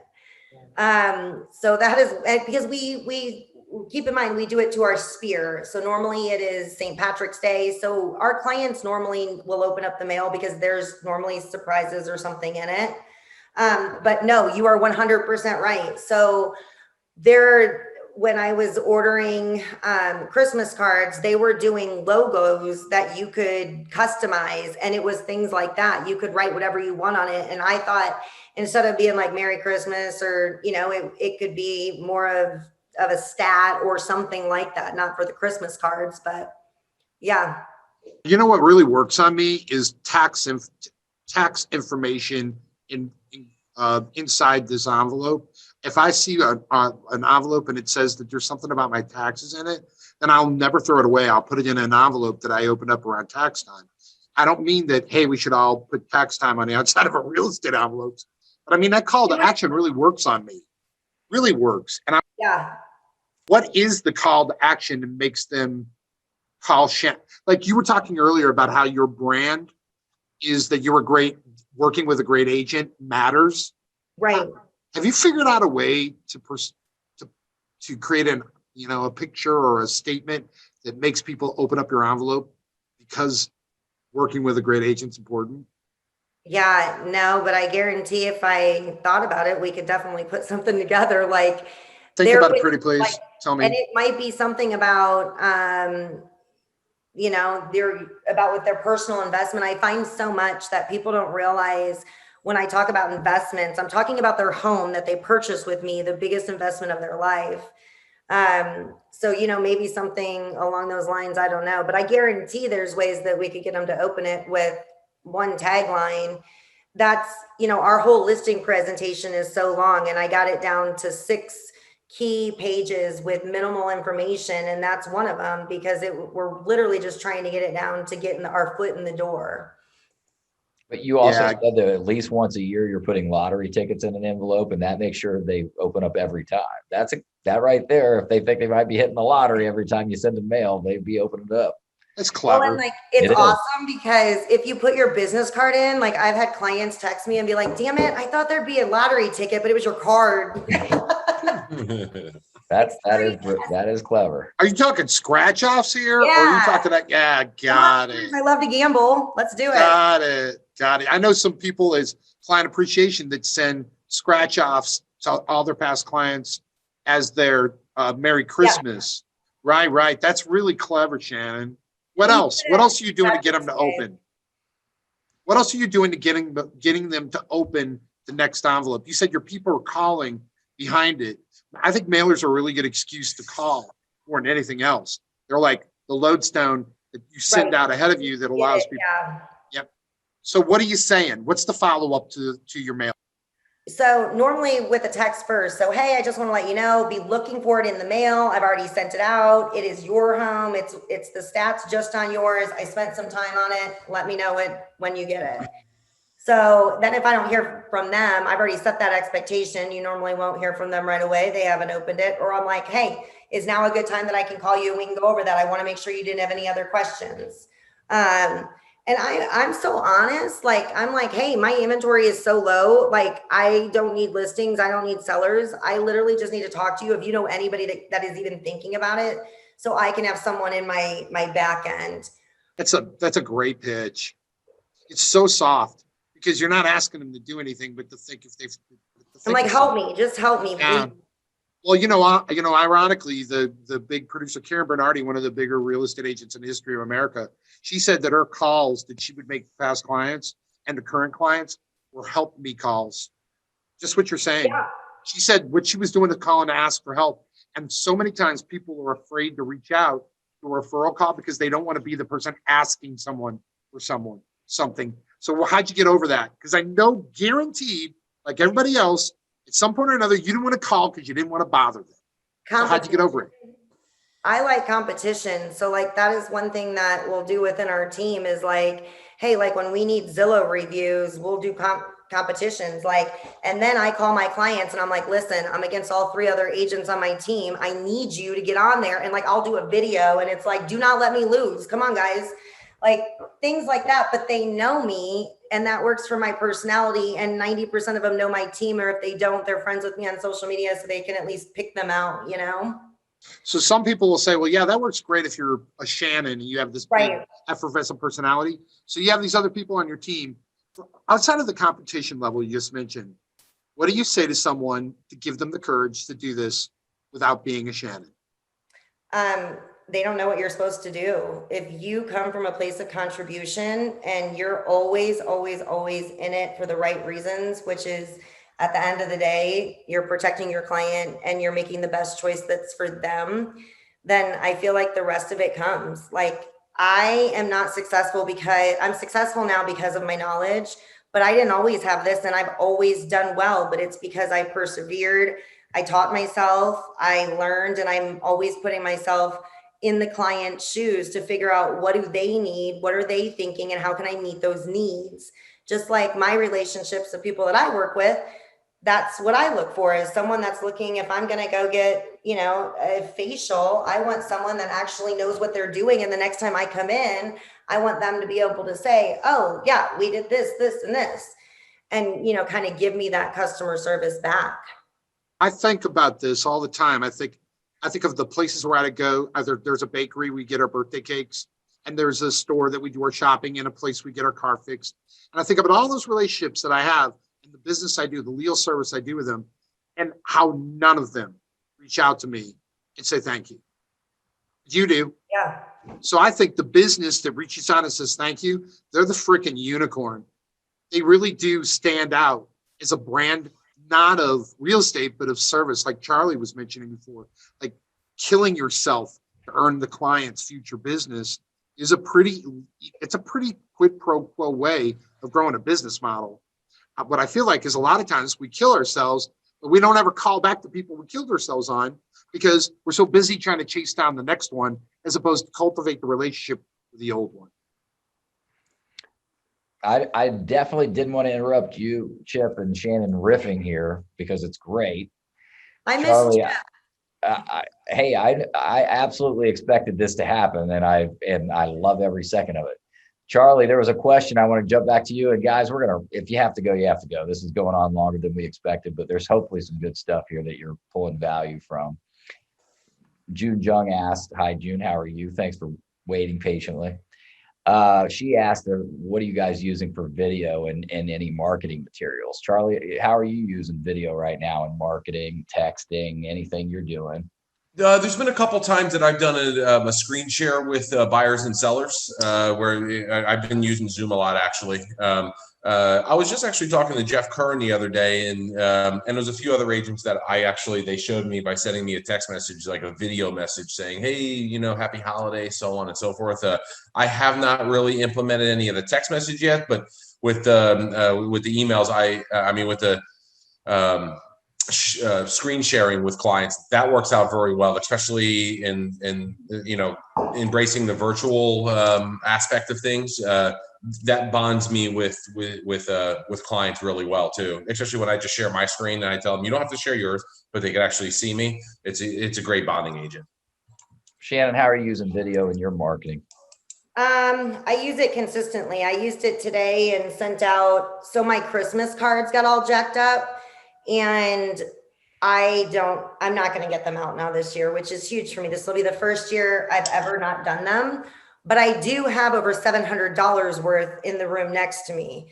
So that is because we keep in mind, we do it to our sphere. So normally it is St. Patrick's Day. So our clients normally will open up the mail because there's normally surprises or something in it. But no, you are 100% right. So when I was ordering Christmas cards, they were doing logos that you could customize, and it was things like that. You could write whatever you want on it. And I thought instead of being like Merry Christmas or, it could be more of a stat or something like that, not for the Christmas cards, but yeah. You know what really works on me is tax information inside this envelope. If I see an envelope and it says that there's something about my taxes in it, then I'll never throw it away. I'll put it in an envelope that I opened up around tax time. I don't mean that, hey, we should all put tax time on the outside of our real estate envelopes. But I mean, that call to action really works on me. Really works. And what is the call to action that makes them call Shannon? Like you were talking earlier about how your brand is that you're working with a great agent matters. Right. Have you figured out a way to create a picture or a statement that makes people open up your envelope because working with a great agent's important? Yeah, no, but I guarantee if I thought about it, we could definitely put something together. Like think about it, pretty please. Tell me. And it might be something about, with their personal investment. I find so much that people don't realize when I talk about investments, I'm talking about their home that they purchased with me, the biggest investment of their life. So, maybe something along those lines, I don't know, but I guarantee there's ways that we could get them to open it with one tagline. That's, our whole listing presentation is so long, and I got it down to 6 key pages with minimal information. And that's one of them because we're literally just trying to get it down to get our foot in the door. But you also said that at least once a year you're putting lottery tickets in an envelope, and that makes sure they open up every time. That right there. If they think they might be hitting the lottery every time you send them mail, they'd be opening it up. It's clever. Well, and it's awesome because if you put your business card in, like I've had clients text me and be like, "Damn it, I thought there'd be a lottery ticket, but it was your card." That is clever. Are you talking scratch offs here? Yeah. Or are you talking that? Yeah, got it. I love to gamble. Let's do it. Got it. I know some people as client appreciation that send scratch offs to all their past clients as their Merry Christmas. Yeah. Right. That's really clever, Shannon. What else? What else are you doing to get them to open? What else are you doing to getting them to open the next envelope? You said your people are calling behind it. I think mailers are a really good excuse to call more than anything else. They're like the lodestone that you send out ahead of you that allows people. Yeah. Yep. So what are you saying? What's the follow-up to your mail? So normally with a text first. So, hey, I just want to let you know, be looking for it in the mail. I've already sent it out. It is your home. It's the stats just on yours. I spent some time on it. Let me know it when you get it. So then if I don't hear from them, I've already set that expectation. You normally won't hear from them right away. They haven't opened it. Or I'm like, hey, is now a good time that I can call you and we can go over that? I want to make sure you didn't have any other questions. And I'm so honest, I'm like, hey, my inventory is so low. Like, I don't need listings. I don't need sellers. I literally just need to talk to you. If you know anybody that is even thinking about it, so I can have someone in my back end. That's a great pitch. It's so soft because you're not asking them to do anything, but to think if they've. I'm like, help me, just help me. Yeah. Well, ironically, the big producer, Karen Bernardi, one of the bigger real estate agents in the history of America, she said that her calls that she would make to past clients and to current clients were help me calls. Just what you're saying. Yeah. She said what she was doing to call and ask for help. And so many times people are afraid to reach out to a referral call because they don't want to be the person asking someone for something. So how'd you get over that? Because I know guaranteed, like everybody else, at some point or another, you didn't want to call because you didn't want to bother them. So how'd you get over it? I like competition. So like that is one thing that we'll do within our team is like, hey, like when we need Zillow reviews, we'll do competitions. Like, and then I call my clients and I'm like, listen, I'm against all 3 other agents on my team. I need you to get on there. And like, I'll do a video and it's like, do not let me lose. Come on, guys. Like things like that, but they know me and that works for my personality. And 90% of them know my team, or if they don't, they're friends with me on social media. So they can at least pick them out, you know? So some people will say, well, yeah, that works great if you're a Shannon and you have this big Right. effervescent personality. So you have these other people on your team. Outside of the competition level you just mentioned, what do you say to someone to give them the courage to do this without being a Shannon? They don't know what you're supposed to do. If you come from a place of contribution and you're always, always, always in it for the right reasons, which is at the end of the day, you're protecting your client and you're making the best choice that's for them, then I feel like the rest of it comes. Like I am not successful because I'm successful now because of my knowledge, but I didn't always have this and I've always done well, but it's because I persevered. I taught myself, I learned, and I'm always putting myself in the client's shoes to figure out what do they need, what are they thinking, and how can I meet those needs. Just like my relationships of people that I work with, that's what I look for, is someone that's looking, if I'm going to go get, you know, a facial, I want someone that actually knows what they're doing. And the next time I come in, I want them to be able to say, oh yeah, we did this, this, and this, and, you know, kind of give me that customer service back. I think about this all the time. I think of the places where I go. Either there's a bakery, we get our birthday cakes, and there's a store that we do our shopping in, a place we get our car fixed. And I think about all those relationships that I have in the business I do, the legal service I do with them, and how none of them reach out to me and say thank you. You do. Yeah. So I think the business that reaches out and says thank you, they're the freaking unicorn. They really do stand out as a brand, not of real estate, but of service, like Charlie was mentioning before. Like killing yourself to earn the client's future business is a pretty quid pro quo way of growing a business model. What I feel like is a lot of times we kill ourselves, but we don't ever call back the people we killed ourselves on because we're so busy trying to chase down the next one as opposed to cultivate the relationship with the old one. I definitely didn't want to interrupt you, Chip and Shannon riffing here because it's great. I missed Charlie, you. I absolutely expected this to happen, and I love every second of it. Charlie, there was a question. I want to jump back to you, and guys, if you have to go, you have to go. This is going on longer than we expected, but there's hopefully some good stuff here that you're pulling value from. June Jung asked, "Hi, June. How are you? Thanks for waiting patiently." She asked, what are you guys using for video and any marketing materials? Charlie, how are you using video right now in marketing, texting, anything you're doing? There's been a couple times that I've done a screen share with buyers and sellers where I've been using Zoom a lot, actually. I was just actually talking to Jeff Kern the other day, and there's a few other agents that they showed me by sending me a text message, like a video message saying, hey, you know, happy holiday, so on and so forth. I have not really implemented any of the text message yet, but with the emails, with the screen sharing with clients, that works out very well, especially in you know, embracing the virtual aspect of things. That bonds me with clients really well too, especially when I just share my screen and I tell them you don't have to share yours, but they can actually see me. It's a great bonding agent. Shannon, how are you using video in your marketing? I use it consistently. I used it today and sent out, so my Christmas cards got all jacked up, and I'm not going to get them out now this year, which is huge for me. This will be the first year I've ever not done them, but I do have over $700 worth in the room next to me.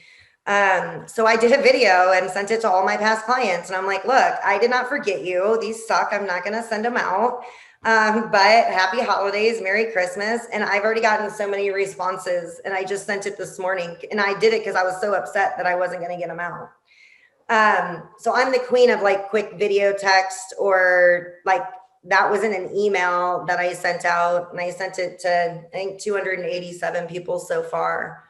So I did a video and sent it to all my past clients. And I'm like, look, I did not forget you. These suck. I'm not going to send them out. But happy holidays, Merry Christmas. And I've already gotten so many responses, and I just sent it this morning, and I did it because I was so upset that I wasn't going to get them out. So I'm the queen of like quick video text, or like that was in an email that I sent out, and I sent it to, I think, 287 people so far.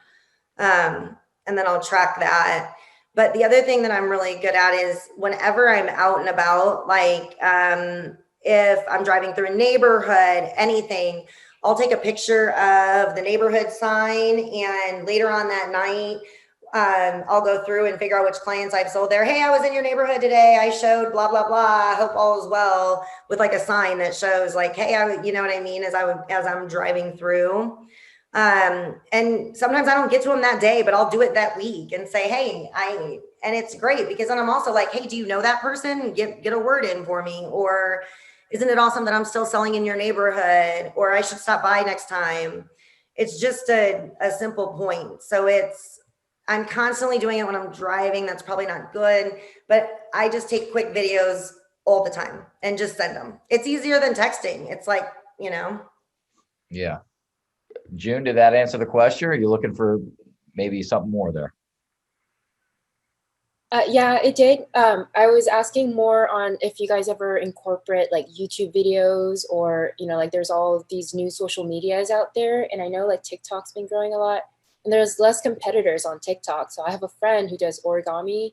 And then I'll track that. But the other thing that I'm really good at is whenever I'm out and about, like, if I'm driving through a neighborhood, anything, I'll take a picture of the neighborhood sign, and later on that night, I'll go through and figure out which clients I've sold there. Hey, I was in your neighborhood today. I showed blah, blah, blah. I hope all is well, with like a sign that shows like, hey, you know what I mean? As I'm driving through. And sometimes I don't get to them that day, but I'll do it that week and say, hey, and it's great because then I'm also like, hey, do you know that person? Get a word in for me. Or isn't it awesome that I'm still selling in your neighborhood? Or I should stop by next time. It's just a simple point. So I'm constantly doing it when I'm driving. That's probably not good, but I just take quick videos all the time and just send them. It's easier than texting. It's like, Yeah. June, did that answer the question? Or are you looking for maybe something more there? Yeah, it did. I was asking more on if you guys ever incorporate like YouTube videos, or, like there's all of these new social medias out there. And I know like TikTok's been growing a lot, and there's less competitors on TikTok. So I have a friend who does origami,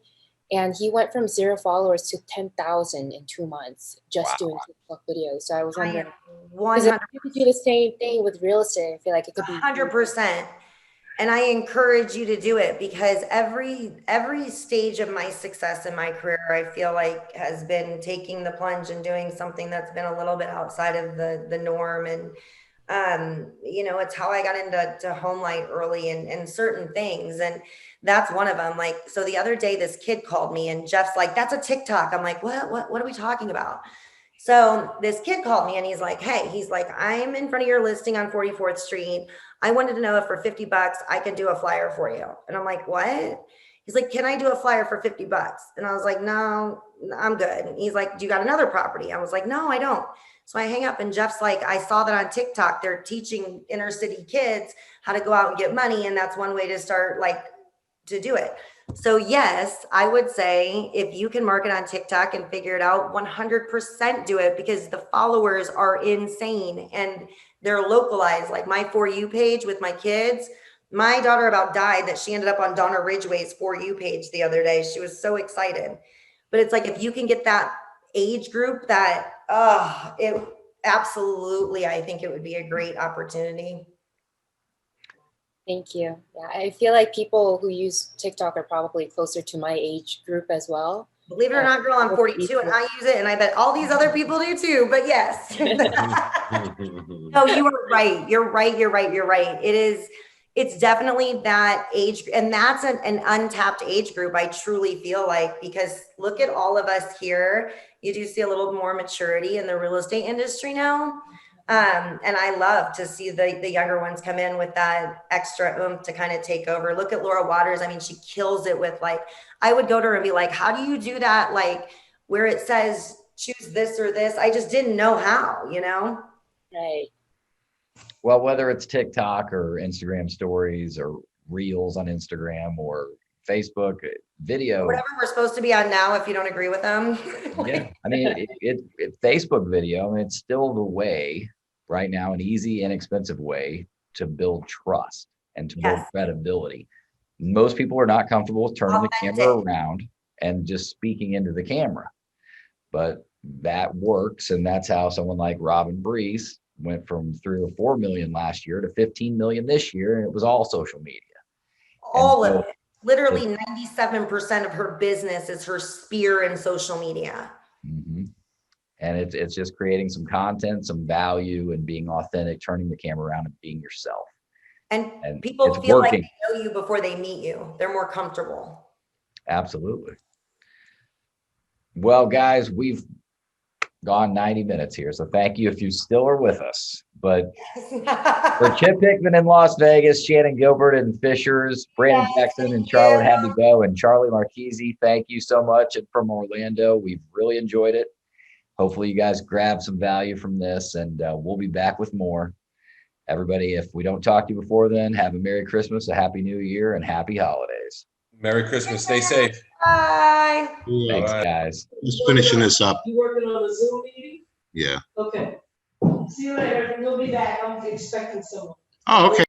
and he went from 0 followers to 10,000 in 2 months just doing TikTok videos. So I was wondering, because if you could do the same thing with real estate, I feel like it could be 100%. And I encourage you to do it, because every stage of my success in my career, I feel like has been taking the plunge and doing something that's been a little bit outside of the norm. And, it's how I got into home light early and certain things. And that's one of them. Like, so the other day, this kid called me and Jeff's like, that's a TikTok. I'm like, what are we talking about? So this kid called me and he's like, hey, I'm in front of your listing on 44th Street. I wanted to know if for $50 I could do a flyer for you. And I'm like, what? He's like, can I do a flyer for $50? And I was like, no, I'm good. And he's like, do you got another property? I was like, no, I don't. So I hang up and Jeff's like, I saw that on TikTok, they're teaching inner city kids how to go out and get money. And that's one way to start, like, to do it. So yes, I would say if you can market on TikTok and figure it out, 100% do it, because the followers are insane and they're localized. Like my For You page with my kids, my daughter about died that she ended up on Donna Ridgway's For You page the other day. She was so excited. But it's like, if you can get that age group, that, it absolutely, I think it would be a great opportunity. Thank you. Yeah, I feel like people who use TikTok are probably closer to my age group as well. Believe it or not, girl, I'm 42 and I use it, and I bet all these other people do too, but yes. No, you are right. You're right. It's definitely that age, and that's an untapped age group, I truly feel like, because look at all of us here. You do see a little more maturity in the real estate industry now. And I love to see the younger ones come in with that extra oomph to kind of take over. Look at Laura Waters. I mean, she kills it with, like, I would go to her and be like, how do you do that? Like, where it says choose this or this. I just didn't know how, Right. Well, whether it's TikTok or Instagram stories or reels on Instagram or Facebook video, whatever we're supposed to be on now, if you don't agree with them. Yeah, I mean, it Facebook video, I mean, it's still the way right now, an easy, inexpensive way to build trust and to build credibility. Most people are not comfortable with turning the camera around and just speaking into the camera, but that works. And that's how someone like Robin Breeze went from 3 or 4 million last year to 15 million this year. And it was all social media. All of it. Literally 97% of her business is her spear in social media. Mm-hmm. And it's just creating some content, some value, and being authentic, turning the camera around and being yourself. And people feel like they know you before they meet you. They're more comfortable. Absolutely. Well, guys, we've gone 90 minutes here. So thank you if you still are with us. But for Chip Hickman in Las Vegas, Shannon Gilbert and Fishers, Brandon Jackson and Charlotte had to go, and Charlie Marchese, thank you so much. And from Orlando, we've really enjoyed it. Hopefully you guys grab some value from this, and we'll be back with more. Everybody, if we don't talk to you before then, have a Merry Christmas, a Happy New Year, and Happy Holidays. Merry Christmas. Stay safe. Bye. Thanks, guys. Just finishing this up. You working on the Zoom meeting? Yeah. Okay. See you later. We'll be back. I'm expecting someone. Oh, okay.